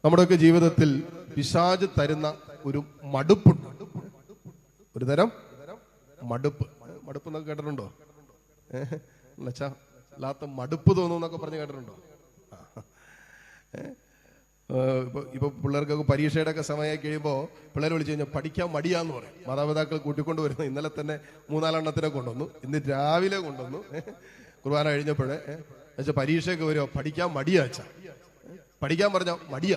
നമ്മുടെയൊക്കെ ജീവിതത്തിൽ പിശാച് തരുന്ന ഒരു മടുപ്പുണ്ട്. ഒരു തരം മടുപ്പ്. മടുപ്പ് എന്നൊക്കെ കേട്ടിട്ടുണ്ടോ? അല്ലാത്ത മടുപ്പ് തോന്നുന്നൊക്കെ പറഞ്ഞ് കേട്ടിട്ടുണ്ടോ? ഇപ്പൊ പിള്ളേർക്കൊക്കെ പരീക്ഷയുടെ ഒക്കെ സമയമായി കഴിയുമ്പോൾ പിള്ളേർ വിളിച്ചു കഴിഞ്ഞാൽ പഠിക്കാൻ മടിയാന്ന് പറയും. മാതാപിതാക്കൾ കൂട്ടിക്കൊണ്ട് വരുന്നു. ഇന്നലെ തന്നെ 3-4 കൊണ്ടുവന്നു, ഇന്ന് രാവിലെ കൊണ്ടുവന്നു. കുർബാന കഴിഞ്ഞപ്പോഴേ വെച്ചാൽ പരീക്ഷയൊക്കെ വരുമോ, പഠിക്കാൻ മടിയാച്ച. പഠിക്കാൻ പറഞ്ഞ മടിയ.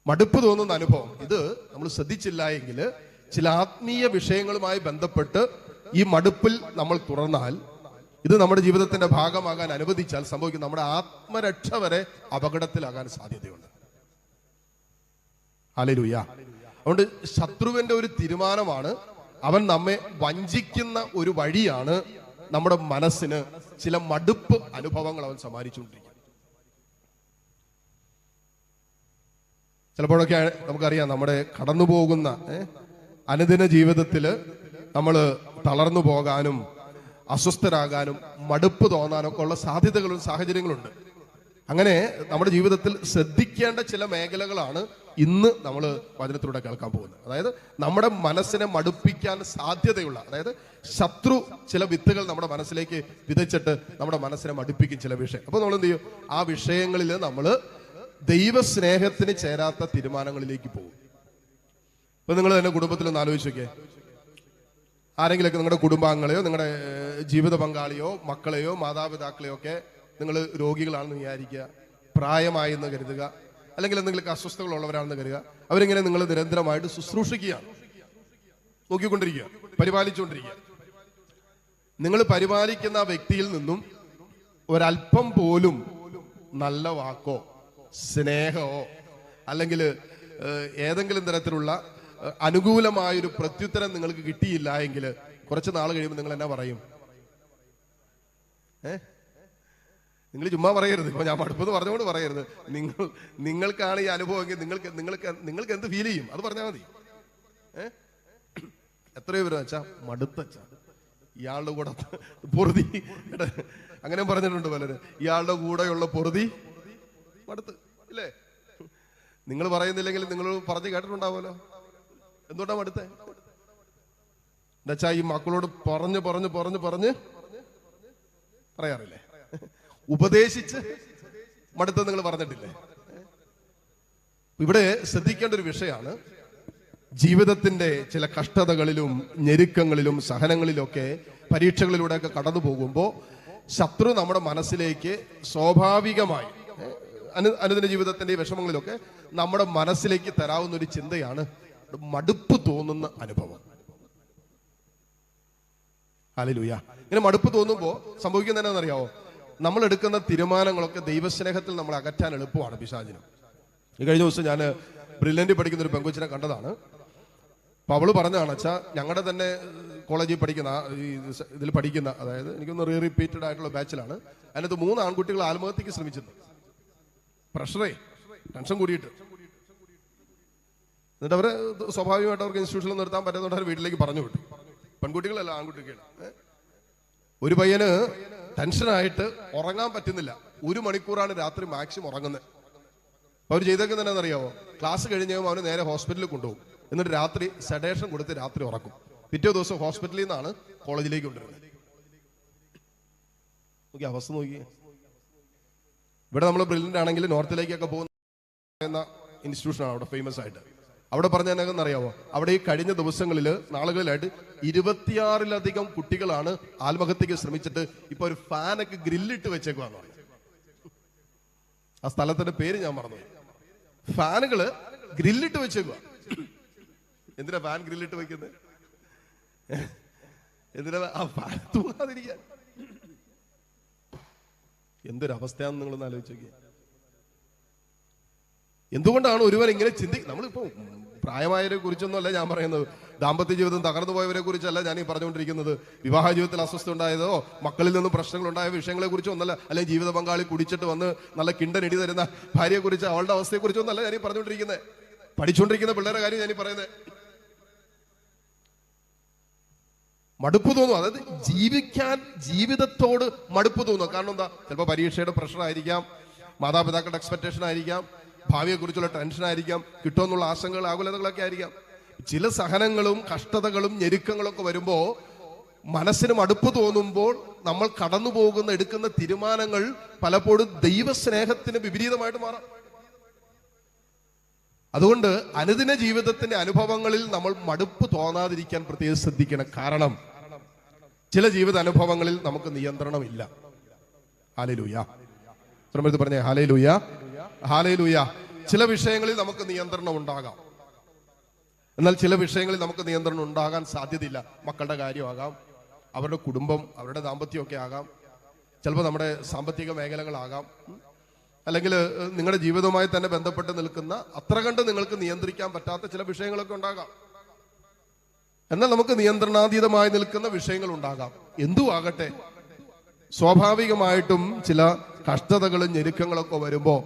മടുപ്പ് തോന്നുന്ന അനുഭവം ഇത് നമ്മൾ ശ്രദ്ധിച്ചില്ല എങ്കിൽ ചില ആത്മീയ വിഷയങ്ങളുമായി ബന്ധപ്പെട്ട് ഈ മടുപ്പിൽ നമ്മൾ തുറന്നാൽ, ഇത് നമ്മുടെ ജീവിതത്തിന്റെ ഭാഗമാകാൻ അനുവദിച്ചാൽ സംഭവിക്കും നമ്മുടെ ആത്മരക്ഷ വരെ അപകടത്തിലാകാൻ സാധ്യതയുണ്ട്. ഹല്ലേലൂയ. അതുകൊണ്ട് ശത്രുവിന്റെ ഒരു തീരുമാനമാണ്, അവൻ നമ്മെ വഞ്ചിക്കുന്ന ഒരു വഴിയാണ് നമ്മുടെ മനസ്സിന് ചില മടുപ്പ് അനുഭവങ്ങൾ അവൻ സമ്മാനിച്ചുകൊണ്ടിരിക്കുന്നത്. ചിലപ്പോഴൊക്കെ നമുക്കറിയാം, നമ്മുടെ കടന്നു പോകുന്ന അനുദിന ജീവിതത്തിൽ നമ്മൾ തളർന്നു പോകാനും അസ്വസ്ഥരാകാനും മടുപ്പ് തോന്നാനൊക്കെ ഉള്ള സാധ്യതകളും സാഹചര്യങ്ങളുണ്ട്. അങ്ങനെ നമ്മുടെ ജീവിതത്തിൽ ശ്രദ്ധിക്കേണ്ട ചില മേഖലകളാണ് ഇന്ന് നമ്മൾ വചനത്തിലൂടെ കേൾക്കാൻ പോകുന്നത്. അതായത് നമ്മുടെ മനസ്സിനെ മടുപ്പിക്കാൻ സാധ്യതയുള്ള, അതായത് ശത്രു ചില വിത്തുകൾ നമ്മുടെ മനസ്സിലേക്ക് വിതച്ചിട്ട് നമ്മുടെ മനസ്സിനെ മടുപ്പിക്കും ചില വിഷയം. അപ്പോൾ നമ്മൾ എന്ത് ചെയ്യും? ആ വിഷയങ്ങളിൽ നമ്മൾ ദൈവസ്നേഹത്തിന് ചേരാത്ത തീരുമാനങ്ങളിലേക്ക് പോകും. ഇപ്പൊ നിങ്ങൾ തന്നെ കുടുംബത്തിലൊന്ന് ആലോചിച്ച് നോക്കിയേ. ആരെങ്കിലൊക്കെ നിങ്ങളുടെ കുടുംബാംഗങ്ങളെയോ നിങ്ങളുടെ ജീവിത പങ്കാളിയോ മക്കളെയോ മാതാപിതാക്കളെയോ ഒക്കെ നിങ്ങൾ രോഗികളാണെന്ന് വിചാരിക്കുക, പ്രായമായി എന്ന് കരുതുക, അല്ലെങ്കിൽ എന്തെങ്കിലുമൊക്കെ അസ്വസ്ഥതകളുള്ളവരാണെന്ന് കരുതുക. അവരിങ്ങനെ നിങ്ങൾ നിരന്തരമായിട്ട് ശുശ്രൂഷിക്കുകയാണ്, നോക്കിക്കൊണ്ടിരിക്കുക, പരിപാലിച്ചുകൊണ്ടിരിക്കുക. നിങ്ങൾ പരിപാലിക്കുന്ന ആ വ്യക്തിയിൽ നിന്നും ഒരല്പം പോലും നല്ല വാക്കോ സ്നേഹമോ അല്ലെങ്കിൽ ഏതെങ്കിലും തരത്തിലുള്ള അനുകൂലമായൊരു പ്രത്യുത്തരം നിങ്ങൾക്ക് കിട്ടിയില്ല എങ്കിൽ കുറച്ച് നാൾ കഴിയുമ്പോൾ നിങ്ങൾ എന്നാ പറയും? നിങ്ങൾ ചുമ്മാ പറയരുത്. ഇപ്പൊ ഞാൻ മടുപ്പെന്ന് പറഞ്ഞുകൊണ്ട് പറയരുത്. നിങ്ങൾക്കാണ് ഈ അനുഭവമെങ്കിൽ നിങ്ങൾക്ക് എന്ത് ഫീൽ ചെയ്യും അത് പറഞ്ഞാൽ മതി. എത്രയോ പേര് വെച്ചാ മടുത്തച്ച, ഇയാളുടെ കൂടെ പൊറുതി, അങ്ങനെ പറഞ്ഞിട്ടുണ്ട് പലര്. ഇയാളുടെ കൂടെയുള്ള പൊറുതി മടുത്ത് ഇല്ലേ? നിങ്ങൾ പറയുന്നില്ലെങ്കിൽ നിങ്ങൾ പറഞ്ഞു കേട്ടിട്ടുണ്ടാവുമല്ലോ. എന്തുകൊണ്ടാ മടുത്തേ? എന്നുവെച്ചാ ഈ മക്കളോട് പറഞ്ഞ് പറഞ്ഞ് പറഞ്ഞ് പറഞ്ഞ് പറയാറില്ലേ? ഉപദേശിച്ച് മടുത്ത നിങ്ങൾ പറഞ്ഞിട്ടില്ലേ? ഇവിടെ ശ്രദ്ധിക്കേണ്ട ഒരു വിഷയമാണ്, ജീവിതത്തിന്റെ ചില കഷ്ടതകളിലും ഞെരുക്കങ്ങളിലും സഹനങ്ങളിലൊക്കെ പരീക്ഷകളിലൂടെയൊക്കെ കടന്നു പോകുമ്പോൾ ശത്രു നമ്മുടെ മനസ്സിലേക്ക് സ്വാഭാവികമായി അനുദിന ജീവിതത്തിന്റെ വിഷമങ്ങളിലൊക്കെ നമ്മുടെ മനസ്സിലേക്ക് തരാവുന്ന ഒരു ചിന്തയാണ് മടുപ്പ് തോന്നുന്ന അനുഭവം. ഹല്ലേലൂയ. ഇങ്ങനെ മടുപ്പ് തോന്നുമ്പോൾ സംഭവിക്കുന്നത് എന്താണെന്നറിയാവോ? നമ്മൾ എടുക്കുന്ന തീരുമാനങ്ങളൊക്കെ ദൈവസ്നേഹത്തിൽ നമ്മൾ അകറ്റാൻ എളുപ്പമാണ് പിശാചിനും. ഈ കഴിഞ്ഞ ദിവസം ഞാൻ ബ്രില്യന്റിൽ പഠിക്കുന്ന ഒരു പെങ്കൊച്ചിനെ കണ്ടതാണ്. അപ്പൊ അവള് പറഞ്ഞതാണ്, വെച്ചാൽ ഞങ്ങളുടെ തന്നെ കോളേജിൽ പഠിക്കുന്ന ഇതിൽ പഠിക്കുന്ന, അതായത് എനിക്കൊന്ന് റിപ്പീറ്റഡ് ആയിട്ടുള്ള ബാച്ചിലാണ്. അതിനകത്ത് 3 ആൺകുട്ടികൾ ആത്മഹത്യക്ക് ശ്രമിച്ചിട്ടുണ്ട്. പ്രഷറേ, ടെൻഷൻ കൂടിയിട്ട്. എന്നിട്ട് അവരെ സ്വാഭാവികമായിട്ട് അവർക്ക് ഇൻസ്റ്റിറ്റ്യൂഷനിൽ നിർത്താൻ പറ്റുന്നതുകൊണ്ട് അവർ വീട്ടിലേക്ക് പറഞ്ഞു വിട്ടു. പെൺകുട്ടികളല്ല, ആൺകുട്ടികൾ. ഒരു പയ്യന് ടെൻഷനായിട്ട് ഉറങ്ങാൻ പറ്റുന്നില്ല. 1 മണിക്കൂറാണ് രാത്രി മാക്സിമം ഉറങ്ങുന്നത്. അവർ ചെയ്തേക്കുന്നത് എന്താണെന്നറിയാവോ? ക്ലാസ് കഴിഞ്ഞാൽ അവന് നേരെ ഹോസ്പിറ്റലിൽ കൊണ്ടുപോകും. എന്നിട്ട് രാത്രി സെഡേഷൻ കൊടുത്ത് രാത്രി ഉറക്കും. പിറ്റേ ദിവസം ഹോസ്പിറ്റലിൽ നിന്നാണ് കോളേജിലേക്ക് കൊണ്ടുവരുന്നത്. നോക്കി അവസ്ഥ നോക്കി. ഇവിടെ നമ്മൾ ബ്രില്യന്റ് ആണെങ്കിൽ നോർത്തിലേക്കൊക്കെ പോകുന്ന ഇൻസ്റ്റിറ്റ്യൂഷനാണ് അവിടെ ഫേമസ് ആയിട്ട്. അവിടെ പറഞ്ഞതെന്ന് അറിയാവോ? അവിടെ ഈ കഴിഞ്ഞ ദിവസങ്ങളിൽ നാളുകളിലായിട്ട് 26-ലധികം കുട്ടികളാണ് ആത്മഹത്യക്ക് ശ്രമിച്ചിട്ട് ഇപ്പൊ ഒരു ഫാനൊക്കെ ഗ്രില്ലിട്ട് വെച്ചേക്കുവാന്ന് പറഞ്ഞു. ആ സ്ഥലത്തിന്റെ പേര് ഞാൻ മറന്നു. ഫാനുകള് ഗ്രില്ലിട്ട് വെച്ചേക്കുക. എന്തിനാ ഫാൻ ഗ്രില്ലിട്ട് വെക്കുന്നത്? എന്തിനാ ആ ഫാൻ തൂങ്ങാതിരിക്കാൻ? എന്തൊരവസ്ഥയാണെന്ന് നിങ്ങളൊന്ന് ആലോചിച്ച് നോക്കിയേ. എന്തുകൊണ്ടാണ് ഒരുവൻ ഇങ്ങനെ നമ്മളിപ്പോ പ്രായമായവരെ കുറിച്ചൊന്നുമല്ല ഞാൻ പറയുന്നത്, ദാമ്പത്യ ജീവിതം തകർന്നു പോയവരെ കുറിച്ചല്ല ഞാൻ ഈ പറഞ്ഞുകൊണ്ടിരിക്കുന്നത്. വിവാഹ ജീവിതത്തിൽ അസ്വസ്ഥ ഉണ്ടായതോ മക്കളിൽ നിന്നും പ്രശ്നങ്ങൾ ഉണ്ടായ വിഷയങ്ങളെ കുറിച്ചോ ഒന്നല്ല, അല്ലെങ്കിൽ ജീവിത പങ്കാളി കുടിച്ചിട്ട് വന്ന് നല്ല കിണ്ടൻ ഇടി തരുന്ന ഭാര്യയെ കുറിച്ച് അവളുടെ അവസ്ഥയെ കുറിച്ചൊന്നല്ല ഞാൻ ഈ പറഞ്ഞുകൊണ്ടിരിക്കുന്നത്. പഠിച്ചുകൊണ്ടിരിക്കുന്ന പിള്ളേരുടെ കാര്യം ഞാൻ ഈ പറയുന്നത്. മടുപ്പ് തോന്നും. അതായത് ജീവിതത്തോട് മടുപ്പ് തോന്നുക. കാരണം എന്താ? ചിലപ്പോൾ പരീക്ഷയുടെ പ്രഷർ ആയിരിക്കാം, മാതാപിതാക്കളുടെ എക്സ്പെക്ടേഷൻ ആയിരിക്കാം, ഭാവിയെക്കുറിച്ചുള്ള ടെൻഷൻ ആയിരിക്കാം, കിട്ടുമെന്നുള്ള ആശങ്കകൾ, ആകുലതകളൊക്കെ ആയിരിക്കാം. ചില സഹനങ്ങളും കഷ്ടതകളും ഞെരുക്കങ്ങളും ഒക്കെ വരുമ്പോൾ മനസ്സിന് മടുപ്പ് തോന്നുമ്പോൾ നമ്മൾ കടന്നു പോകുന്ന എടുക്കുന്ന തീരുമാനങ്ങൾ പലപ്പോഴും ദൈവസ്നേഹത്തിന് വിപരീതമായിട്ട് മാറാം. അതുകൊണ്ട് അനുദിന ജീവിതത്തിന്റെ അനുഭവങ്ങളിൽ നമ്മൾ മടുപ്പ് തോന്നാതിരിക്കാൻ പ്രത്യേകം ശ്രദ്ധിക്കണം. കാരണം ചില ജീവിത അനുഭവങ്ങളിൽ നമുക്ക് നിയന്ത്രണമില്ല. ഹല്ലേലൂയ. ശ്രമത്തിൽ പറഞ്ഞേ ഹല്ലേലൂയ, ഹല്ലേലൂയ. ചില വിഷയങ്ങളിൽ നമുക്ക് നിയന്ത്രണം ഉണ്ടാകാം, എന്നാൽ ചില വിഷയങ്ങളിൽ നമുക്ക് നിയന്ത്രണം ഉണ്ടാകാൻ സാധ്യതയില്ല. മക്കളുടെ കാര്യമാകാം, അവരുടെ കുടുംബം, അവരുടെ ദാമ്പത്യമൊക്കെ ആകാം, ചിലപ്പോൾ നമ്മുടെ സാമ്പത്തിക മേഖലകളാകാം, അല്ലെങ്കിൽ നിങ്ങളുടെ ജീവിതവുമായി തന്നെ ബന്ധപ്പെട്ട് നിൽക്കുന്ന അത്ര കണ്ട് നിങ്ങൾക്ക് നിയന്ത്രിക്കാൻ പറ്റാത്ത ചില വിഷയങ്ങളൊക്കെ ഉണ്ടാകാം. എന്നാൽ നമുക്ക് നിയന്ത്രണാതീതമായി നിൽക്കുന്ന വിഷയങ്ങൾ ഉണ്ടാകാം. എന്തു ആകട്ടെ, സ്വാഭാവികമായിട്ടും ചില കഷ്ടതകളും ഞെരുക്കങ്ങളൊക്കെ വരുമ്പോൾ,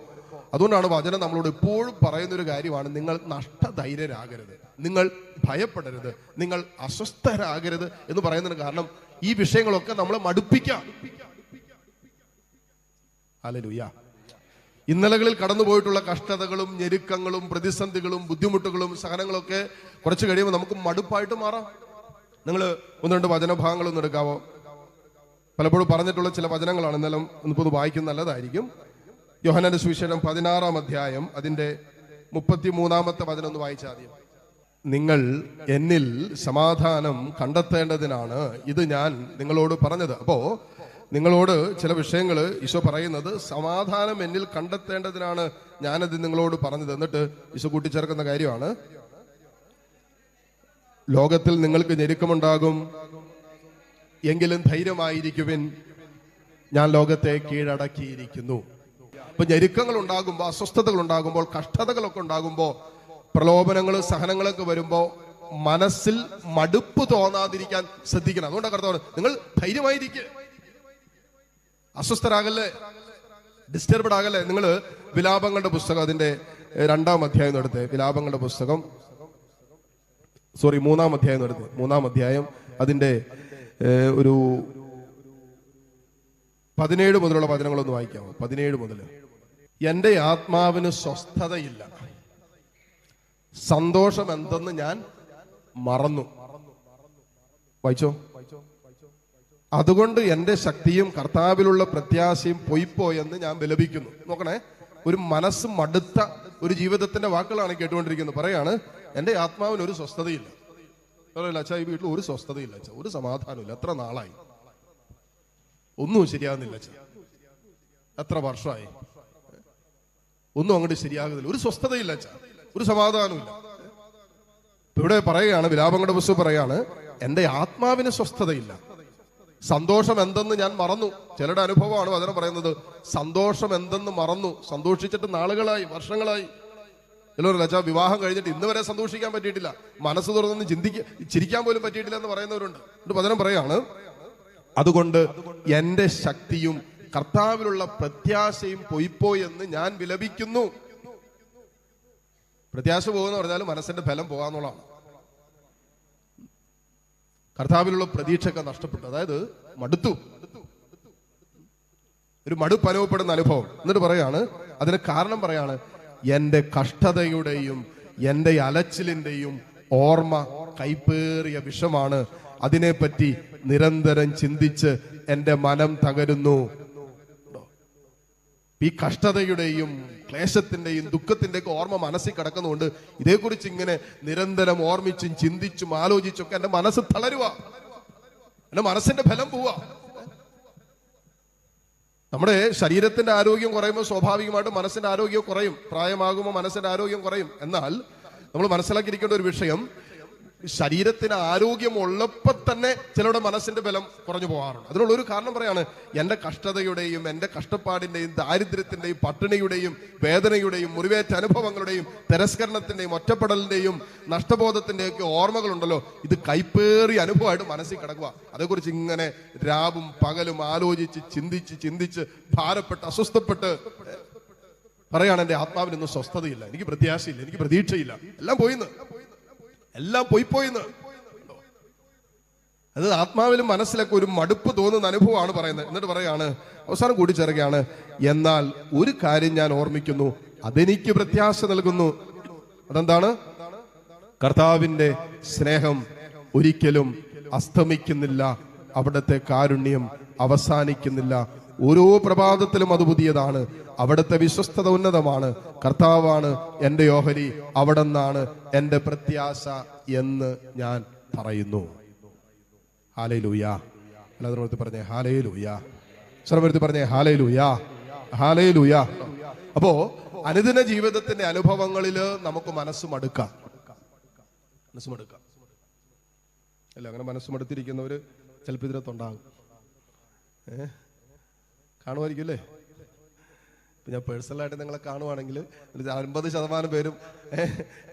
അതുകൊണ്ടാണ് വചനം നമ്മളോട് എപ്പോഴും പറയുന്നൊരു കാര്യമാണ്, നിങ്ങൾ നഷ്ടധൈര്യരാകരുത്, നിങ്ങൾ ഭയപ്പെടരുത്, നിങ്ങൾ അസ്വസ്ഥരാകരുത് എന്ന് പറയുന്നതിന് കാരണം ഈ വിഷയങ്ങളൊക്കെ നമ്മളെ മടുപ്പിക്കാം. ഹല്ലേലൂയ. ഇന്നലകളിൽ കടന്നുപോയിട്ടുള്ള കഷ്ടതകളും ഞെരുക്കങ്ങളും പ്രതിസന്ധികളും ബുദ്ധിമുട്ടുകളും സഹനങ്ങളൊക്കെ കുറച്ച് കഴിയുമ്പോൾ നമുക്ക് മടുപ്പായിട്ട് മാറാം. നിങ്ങൾ ഒന്ന് രണ്ട് വചനഭാഗങ്ങളൊന്നും എടുക്കാവോ? പലപ്പോഴും പറഞ്ഞിട്ടുള്ള ചില വചനങ്ങളാണ്, എന്നാലും ഒന്ന് വായിക്കുന്ന നല്ലതായിരിക്കും. യോഹന്നാന്റെ സുവിശേഷം 16-ാം അധ്യായം അതിന്റെ 33-ാമത്തെ വചനം ഒന്ന് വായിച്ചാൽ ആദ്യം. നിങ്ങൾ എന്നിൽ സമാധാനം കണ്ടെത്തേണ്ടതിനാണ് ഇത് ഞാൻ നിങ്ങളോട് പറഞ്ഞത്. അപ്പോ നിങ്ങളോട് ചില വിഷയങ്ങൾ ഈശോ പറയുന്നത് സമാധാനം എന്നിൽ കണ്ടെത്തേണ്ടതിനാണ് ഞാനത് നിങ്ങളോട് പറഞ്ഞത്. എന്നിട്ട് ഈശോ കൂട്ടിച്ചേർക്കുന്ന കാര്യമാണ്, ലോകത്തിൽ നിങ്ങൾക്ക് ഞെരുക്കമുണ്ടാകും, എങ്കിലും ധൈര്യമായിരിക്കുവിൻ, ഞാൻ ലോകത്തെ കീഴടക്കിയിരിക്കുന്നു. അപ്പൊ ഞെരുക്കങ്ങൾ ഉണ്ടാകുമ്പോൾ, അസ്വസ്ഥതകൾ ഉണ്ടാകുമ്പോൾ, കഷ്ടതകളൊക്കെ ഉണ്ടാകുമ്പോൾ, പ്രലോഭനങ്ങൾ സഹനങ്ങളൊക്കെ വരുമ്പോൾ മനസ്സിൽ മടുപ്പ് തോന്നാതിരിക്കാൻ ശ്രദ്ധിക്കണം. അതുകൊണ്ടാണ് കർത്താവ് നിങ്ങൾ ധൈര്യമായിരിക്കുക, അസ്വസ്ഥരാകല്ലേ, ഡിസ്റ്റർബ്ഡ് ആകല്ലേ. നിങ്ങൾ വിലാപങ്ങളുടെ പുസ്തകം അതിന്റെ 2-ാം അധ്യായം എടുത്ത്, വിലാപങ്ങളുടെ പുസ്തകം 3-ാം അധ്യായം എടുത്ത്, 3-ാം അധ്യായം അതിന്റെ ഒരു 17 മുതലുള്ള വചനങ്ങളൊന്ന് വായിക്കാമോ? 17 മുതൽ. എന്റെ ആത്മാവിന് സ്വസ്ഥതയില്ല, സന്തോഷം എന്തെന്ന് ഞാൻ മറന്നു. വായിച്ചോ? അതുകൊണ്ട് എന്റെ ശക്തിയും കർത്താവിലുള്ള പ്രത്യാശയും പൊയ്പോയെന്ന് ഞാൻ വിലപിക്കുന്നു. നോക്കണേ, ഒരു മനസ്സ് മടുത്ത ഒരു ജീവിതത്തിന്റെ വാക്കുകളാണ് കേട്ടുകൊണ്ടിരിക്കുന്നത്. പറയാണ്, എന്റെ ആത്മാവിന് ഒരു സ്വസ്ഥതയില്ല. അച്ഛാ, ഈ വീട്ടിൽ ഒരു സ്വസ്ഥതയില്ല അച്ഛാ, ഒരു സമാധാനമില്ല, എത്ര നാളായി, ഒന്നും ശരിയാകുന്നില്ല അച്ഛാ, എത്ര വർഷമായി, ഒന്നും അങ്ങോട്ട് ശരിയാകുന്നില്ല, ഒരു സ്വസ്ഥതയില്ല അച്ഛാ, ഒരു സമാധാനമില്ല. ഇവിടെ പറയുകയാണ്, വിലാപങ്ങളുടെ പുസ്തകം പറയാണ്, എന്റെ ആത്മാവിന് സ്വസ്ഥതയില്ല, സന്തോഷം എന്തെന്ന് ഞാൻ മറന്നു. ചിലരുടെ അനുഭവമാണ് വചനം പറയുന്നത്, സന്തോഷം എന്തെന്ന് മറന്നു. സന്തോഷിച്ചിട്ട് നാളുകളായി, വർഷങ്ങളായി. ചിലവരല്ല അച്ഛാ, വിവാഹം കഴിഞ്ഞിട്ട് ഇന്ന് വരെ സന്തോഷിക്കാൻ പറ്റിയിട്ടില്ല, മനസ്സ് തുറന്നൊന്നും ചിരിക്കാൻ പോലും പറ്റിയിട്ടില്ല എന്ന് പറയുന്നവരുണ്ട്. എന്നിട്ട് വചനം പറയാണ്, അതുകൊണ്ട് എന്റെ ശക്തിയും കർത്താവിലുള്ള പ്രത്യാശയും പൊയ്പോയെന്ന് ഞാൻ വിലപിക്കുന്നു. പ്രത്യാശ പോകുന്ന പറഞ്ഞാൽ മനസ്സിന്റെ ഫലം പോകാന്നുള്ളതാണ്. കർത്താവിലുള്ള പ്രതീക്ഷയൊക്കെ നഷ്ടപ്പെട്ടു, അതായത് മടുത്തു, ഒരു മടുപ്പ് അനുഭവപ്പെടുന്ന അനുഭവം. എന്നിട്ട് പറയാണ്, അതിന് കാരണം പറയാണ്, എന്റെ കഷ്ടതയുടെയും എന്റെ അലച്ചിലിന്റെയും ഓർമ്മ കൈപ്പേറിയ വിഷമാണ്, അതിനെപ്പറ്റി നിരന്തരം ചിന്തിച്ച് എന്റെ മനം തകരുന്നു. ഈ കഷ്ടതയുടെയും ക്ലേശത്തിന്റെയും ദുഃഖത്തിന്റെയൊക്കെ ഓർമ്മ മനസ്സിൽ കിടക്കുന്നതുകൊണ്ട് ഇതേക്കുറിച്ച് ഇങ്ങനെ നിരന്തരം ഓർമ്മിച്ചും ചിന്തിച്ചും ആലോചിച്ചൊക്കെ എന്റെ മനസ്സ് തളരുക, എന്റെ മനസ്സിന്റെ ഫലം പോവാ. നമ്മുടെ ശരീരത്തിന്റെ ആരോഗ്യം കുറയുമ്പോൾ സ്വാഭാവികമായിട്ടും മനസ്സിന്റെ ആരോഗ്യം കുറയും. പ്രായമാകുമ്പോൾ മനസ്സിന്റെ ആരോഗ്യം കുറയും. എന്നാൽ നമ്മൾ മനസ്സിലാക്കിയിരിക്കേണ്ട ഒരു വിഷയം, ശരീരത്തിന് ആരോഗ്യം ഉള്ളപ്പോൾ തന്നെ ചിലരുടെ മനസ്സിന്റെ ബലം കുറഞ്ഞു പോകാറുണ്ട്. അതിനുള്ളൊരു കാരണം പറയാണ്, എന്റെ കഷ്ടതയുടെയും എന്റെ കഷ്ടപ്പാടിന്റെയും ദാരിദ്ര്യത്തിന്റെയും പട്ടിണിയുടെയും വേദനയുടെയും മുറിവേറ്റ അനുഭവങ്ങളുടെയും തിരസ്കരണത്തിന്റെയും ഒറ്റപ്പെടലിന്റെയും നഷ്ടബോധത്തിന്റെയും ഒക്കെ ഓർമ്മകളുണ്ടല്ലോ, ഇത് കൈപ്പേറിയ അനുഭവമായിട്ട് മനസ്സിൽ കിടക്കുക. അതേക്കുറിച്ച് ഇങ്ങനെ രാവും പകലും ആലോചിച്ച് ചിന്തിച്ച് ഭാരപ്പെട്ട് അസ്വസ്ഥപ്പെട്ട് പറയാണ്, എന്റെ ആത്മാവിനൊന്നും സ്വസ്ഥതയില്ല, എനിക്ക് പ്രത്യാശയില്ല, എനിക്ക് പ്രതീക്ഷയില്ല, എല്ലാം പോയിന്ന്, എല്ലാം പോയിന്ന്. അത് ആത്മാവിലും മനസ്സിലൊക്കെ ഒരു മടുപ്പ് തോന്നുന്ന അനുഭവമാണ് പറയുന്നത്. എന്നിട്ട് പറയാണ്, അവസാനം കൂട്ടിച്ചേർക്കുകയാണ്, എന്നാൽ ഒരു കാര്യം ഞാൻ ഓർമ്മിക്കുന്നു, അതെനിക്ക് പ്രത്യാശ നൽകുന്നു. അതെന്താണ്? കർത്താവിന്റെ സ്നേഹം ഒരിക്കലും അസ്തമിക്കുന്നില്ല, അവിടുത്തെ കാരുണ്യം അവസാനിക്കുന്നില്ല. ഓരോ പ്രഭാതത്തിലും അത് പുതിയതാണ്. അവിടുത്തെ വിശ്വസ്തത ഉന്നതമാണ്. കർത്താവാണ് എന്റെ ഓഹരി, അവിടെ നിന്നാണ് എന്റെ പ്രത്യാശ എന്ന് ഞാൻ പറയുന്നു. ഹല്ലേലൂയ. എല്ലാവരും പറഞ്ഞേ ഹല്ലേലൂയ. സർവ്വരുത്തി പറഞ്ഞേ ഹല്ലേലൂയ, ഹല്ലേലൂയ. അപ്പോ അനുദിന ജീവിതത്തിന്റെ അനുഭവങ്ങളിൽ നമുക്ക് മനസ്സുമടുക്കാം. അല്ല, അങ്ങനെ മനസ്സുമടുത്തിരിക്കുന്നവര് ചിലപ്പോൾ ഇതിനകത്തുണ്ടാകും. കാണുമായിരിക്കും അല്ലേ? ഇപ്പം ഞാൻ പേഴ്സണലായിട്ട് നിങ്ങളെ കാണുവാണെങ്കിൽ 50% പേരും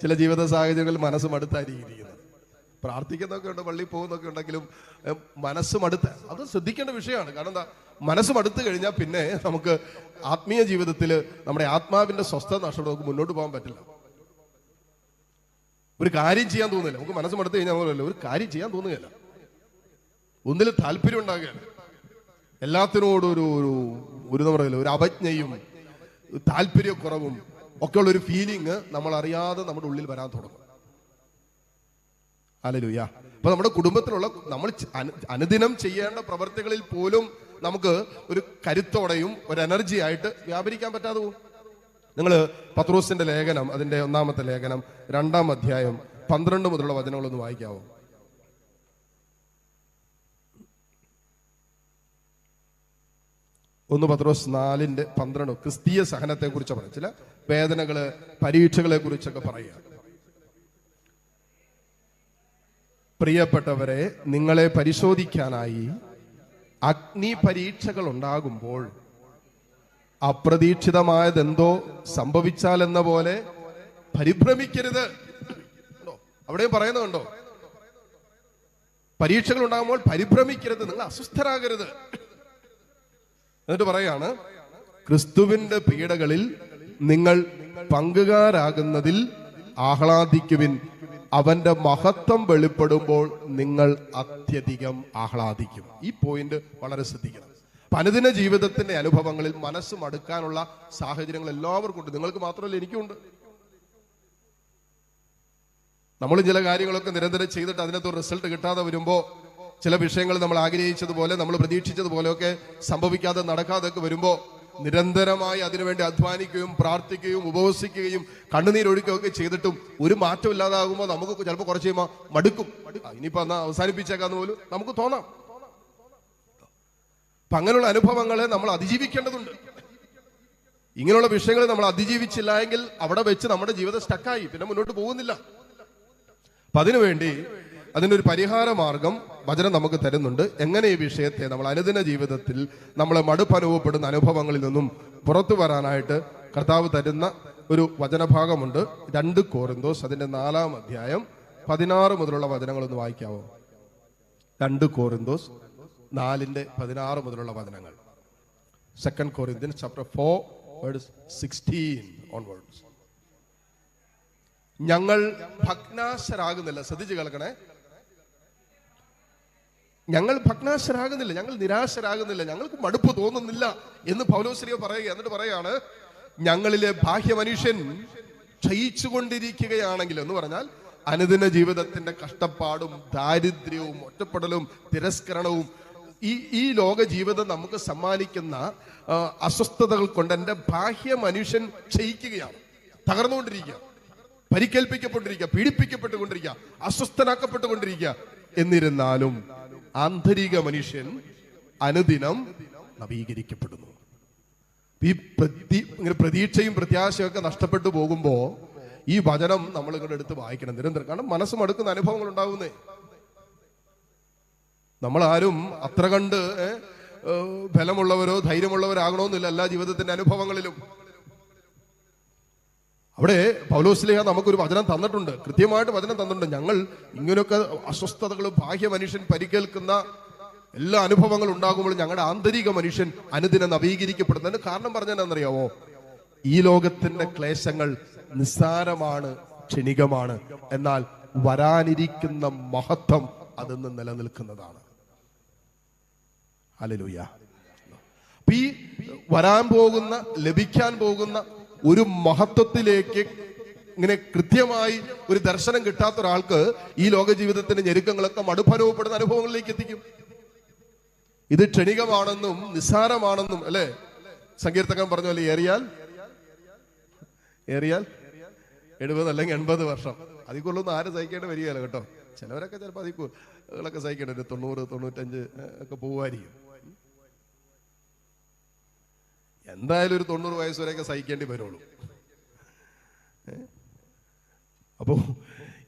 ചില ജീവിത സാഹചര്യങ്ങളിൽ മനസ്സുമടുത്തായിരിക്കും ഇരിക്കുന്നത്. പ്രാർത്ഥിക്കുന്നൊക്കെ ഉണ്ട്, പള്ളിയിൽ പോകുന്നൊക്കെ ഉണ്ടെങ്കിലും മനസ്സുമടുത്ത അത് ശ്രദ്ധിക്കേണ്ട വിഷയമാണ്. കാരണം എന്താ, മനസ്സുമടുത്ത് കഴിഞ്ഞാൽ പിന്നെ നമുക്ക് ആത്മീയ ജീവിതത്തിൽ നമ്മുടെ ആത്മാവിന്റെ സ്വസ്ഥത നഷ്ടപ്പെടും. നമുക്ക് മുന്നോട്ട് പോകാൻ പറ്റില്ല. ഒരു കാര്യം ചെയ്യാൻ തോന്നുന്നില്ല. നമുക്ക് മനസ്സുമടുത്ത് കഴിഞ്ഞാൽ ഒരു കാര്യം ചെയ്യാൻ തോന്നുകയില്ല. ഒന്നിലും താല്പര്യം ഉണ്ടാകുകയാണ്. എല്ലാത്തിനോടും ഒരു പറയില്ല, ഒരു അവജ്ഞയും താല്പര്യക്കുറവും ഒക്കെയുള്ള ഒരു ഫീലിംഗ് നമ്മൾ അറിയാതെ നമ്മുടെ ഉള്ളിൽ വരാൻ തുടങ്ങും. ഹല്ലേലൂയ. അപ്പൊ നമ്മുടെ കുടുംബത്തിലുള്ള നമ്മൾ അനുദിനം ചെയ്യേണ്ട പ്രവർത്തികളിൽ പോലും നമുക്ക് ഒരു കരുത്തോടെയും ഒരു എനർജി ആയിട്ട് വ്യാപരിക്കാൻ പറ്റാതെ പോകും. നിങ്ങൾ പത്രോസിന്റെ ലേഖനം, അതിന്റെ 1-ാമത്തെ ലേഖനം 2-ാം അധ്യായം 12 മുതലുള്ള വചനങ്ങളൊന്ന് വായിക്കാവോ? ഒന്ന് പത്രോസ് 4:12 ക്രിസ്തീയ സഹനത്തെ കുറിച്ച് പറയും. ചില വേദനകള്, പരീക്ഷകളെ കുറിച്ചൊക്കെ പറയുക. പ്രിയപ്പെട്ടവരെ, നിങ്ങളെ പരിശോധിക്കാനായി അഗ്നി പരീക്ഷകൾ ഉണ്ടാകുമ്പോൾ അപ്രതീക്ഷിതമായതെന്തോ സംഭവിച്ചാലെന്ന പോലെ പരിഭ്രമിക്കരുത്. അവിടെയും പറയുന്നുണ്ടോ? പരീക്ഷകൾ ഉണ്ടാകുമ്പോൾ പരിഭ്രമിക്കരുത്, നിങ്ങൾ അസ്വസ്ഥരാകരുത്. എന്നിട്ട് പറയാണ്, ക്രിസ്തുവിന്റെ പീഡകളിൽ നിങ്ങൾ പങ്കുകാരാകുന്നതിൽ ആഹ്ലാദിക്കുവിൻ. അവന്റെ മഹത്വം വെളിപ്പെടുമ്പോൾ നിങ്ങൾ അത്യധികം ആഹ്ലാദിക്കും. ഈ പോയിന്റ് വളരെ ശ്രദ്ധിക്കണം. അനുദിന ജീവിതത്തിന്റെ അനുഭവങ്ങളിൽ മനസ്സ് മടുക്കാനുള്ള സാഹചര്യങ്ങൾ എല്ലാവർക്കും ഉണ്ട്. നിങ്ങൾക്ക് മാത്രമല്ല, എനിക്കുണ്ട്. നമ്മൾ ചില കാര്യങ്ങളൊക്കെ നിരന്തരം ചെയ്തിട്ട് അതിനകത്ത് റിസൾട്ട് കിട്ടാതെ വരുമ്പോൾ, ചില വിഷയങ്ങൾ നമ്മൾ ആഗ്രഹിച്ചതുപോലെ, നമ്മൾ പ്രതീക്ഷിച്ചതുപോലെയൊക്കെ സംഭവിക്കാതെ നടക്കാതൊക്കെ വരുമ്പോൾ നിരന്തരമായി അതിനുവേണ്ടി അധ്വാനിക്കുകയും പ്രാർത്ഥിക്കുകയും ഉപവസിക്കുകയും കണ്ണുനീരൊഴുക്കുകയൊക്കെ ചെയ്തിട്ടും ഒരു മാറ്റം ഇല്ലാതാകുമ്പോൾ നമുക്ക് ചിലപ്പോൾ കുറച്ച് കഴിയുമ്പോൾ മടുക്കും. ഇനിയിപ്പോ എന്നാ അവസാനിപ്പിച്ചേക്കാന്ന് പോലും നമുക്ക് തോന്നാം. അപ്പൊ അങ്ങനെയുള്ള അനുഭവങ്ങളെ നമ്മൾ അതിജീവിക്കേണ്ടതുണ്ട്. ഇങ്ങനെയുള്ള വിഷയങ്ങൾ നമ്മൾ അതിജീവിച്ചില്ല എങ്കിൽ അവിടെ വെച്ച് നമ്മുടെ ജീവിതം സ്റ്റക്കായി, പിന്നെ മുന്നോട്ട് പോകുന്നില്ല. അപ്പൊ അതിനുവേണ്ടി അതിനൊരു പരിഹാര മാർഗം വചനം നമുക്ക് തരുന്നുണ്ട്. എങ്ങനെ ഈ വിഷയത്തെ നമ്മൾ അനുദിന ജീവിതത്തിൽ നമ്മളെ മടുപ്പ് അനുഭവപ്പെടുന്ന അനുഭവങ്ങളിൽ നിന്നും പുറത്തു വരാനായിട്ട് കർത്താവ് തരുന്ന ഒരു വചനഭാഗമുണ്ട്. 2 കോരിന്തോസ് അതിന്റെ 4-ാം അധ്യായം 16 മുതലുള്ള വചനങ്ങളൊന്ന് വായിക്കാവോ? 2 കോരിന്തോസ് 4:16 മുതലുള്ള വചനങ്ങൾ. 2 Corinthians chapter 4 verse 16 onwards. ഞങ്ങൾ ഭഗ്നാശരാകുന്നില്ല. ശ്രദ്ധിച്ചു കേൾക്കണേ. ഞങ്ങൾ ഭഗ്നാശരാകുന്നില്ല, ഞങ്ങൾ നിരാശരാകുന്നില്ല, ഞങ്ങൾക്ക് മടുപ്പ് തോന്നുന്നില്ല എന്ന് പൗലോസ്ലീഹ പറയുക. എന്നിട്ട് പറയാണ്, ഞങ്ങളിലെ ബാഹ്യ മനുഷ്യൻ ക്ഷയിച്ചുകൊണ്ടിരിക്കുകയാണെങ്കിൽ, എന്ന് പറഞ്ഞാൽ അനുദിന ജീവിതത്തിന്റെ കഷ്ടപ്പാടും ദാരിദ്ര്യവും ഒറ്റപ്പെടലും തിരസ്കരണവും ഈ ലോക ജീവിതം നമുക്ക് സമ്മാനിക്കുന്ന അസ്വസ്ഥതകൾ കൊണ്ട് എൻ്റെ ബാഹ്യ മനുഷ്യൻ ക്ഷയിക്കുകയാണ്, തകർന്നുകൊണ്ടിരിക്കുക, പരിക്കേൽപ്പിക്കപ്പെട്ടിരിക്കുക, പീഡിപ്പിക്കപ്പെട്ടുകൊണ്ടിരിക്കുക, അസ്വസ്ഥനാക്കപ്പെട്ടുകൊണ്ടിരിക്കുക. എന്നിരുന്നാലും ആന്തരിക മനുഷ്യൻ അനുദിനം നവീകരിക്കപ്പെടുന്നു. ഈ പ്രതീക്ഷയും പ്രത്യാശയും ഒക്കെ നഷ്ടപ്പെട്ടു പോകുമ്പോ ഈ വചനം നമ്മൾ ഇങ്ങോട്ട് എടുത്ത് വായിക്കണം നിരന്തരം. കാരണം മനസ്സ് മടുക്കുന്ന അനുഭവങ്ങൾ ഉണ്ടാകുന്നേ. നമ്മളാരും അത്ര കണ്ട് ബലമുള്ളവരോ ധൈര്യമുള്ളവരാകണമെന്നില്ല എല്ലാ ജീവിതത്തിന്റെ അനുഭവങ്ങളിലും. അവിടെ പൗലോസ്ലീഹ നമുക്കൊരു വചനം തന്നിട്ടുണ്ട്, കൃത്യമായിട്ട് വചനം തന്നിട്ടുണ്ട്. ഞങ്ങൾ ഇങ്ങനെയൊക്കെ അസ്വസ്ഥതകളും ബാഹ്യ മനുഷ്യൻ പരിക്കേൽക്കുന്ന എല്ലാ അനുഭവങ്ങളും ഉണ്ടാകുമ്പോൾ ഞങ്ങളുടെ ആന്തരിക മനുഷ്യൻ അനുദിനം നവീകരിക്കപ്പെടുന്നതിന് കാരണം പറഞ്ഞതെന്നറിയാവോ? ഈ ലോകത്തിന്റെ ക്ലേശങ്ങൾ നിസ്സാരമാണ്, ക്ഷണികമാണ്. എന്നാൽ വരാനിരിക്കുന്ന മഹത്വം അതെന്ന് നിലനിൽക്കുന്നതാണ്. ഹല്ലേലൂയ. അപ്പൊ ഈ വരാൻ പോകുന്ന, ലഭിക്കാൻ പോകുന്ന ഒരു മഹത്വത്തിലേക്ക് ഇങ്ങനെ കൃത്യമായി ഒരു ദർശനം കിട്ടാത്ത ഒരാൾക്ക് ഈ ലോക ജീവിതത്തിന്റെ ഞെരുക്കങ്ങളൊക്കെ മടുപ്പനുഭവപ്പെടുന്ന അനുഭവങ്ങളിലേക്ക് എത്തിക്കും. ഇത് ക്ഷണികമാണെന്നും നിസ്സാരമാണെന്നും അല്ലെ സങ്കീർത്തകൻ പറഞ്ഞ പോലെ ഏറിയാൽ 70 അല്ലെങ്കിൽ 80 വർഷം. അതിൽ കൊള്ളൊന്നും ആരും സഹിക്കേണ്ടി വരികയല്ല കേട്ടോ. ചിലവരൊക്കെ ചിലപ്പോൾ അതിലൊക്കെ സഹിക്കേണ്ടി വരും. 90, 95 ഒക്കെ പോവുമായിരിക്കും. എന്തായാലും ഒരു 90 വയസ്സ് വരെയൊക്കെ സഹിക്കേണ്ടി വരുള്ളൂ. അപ്പോ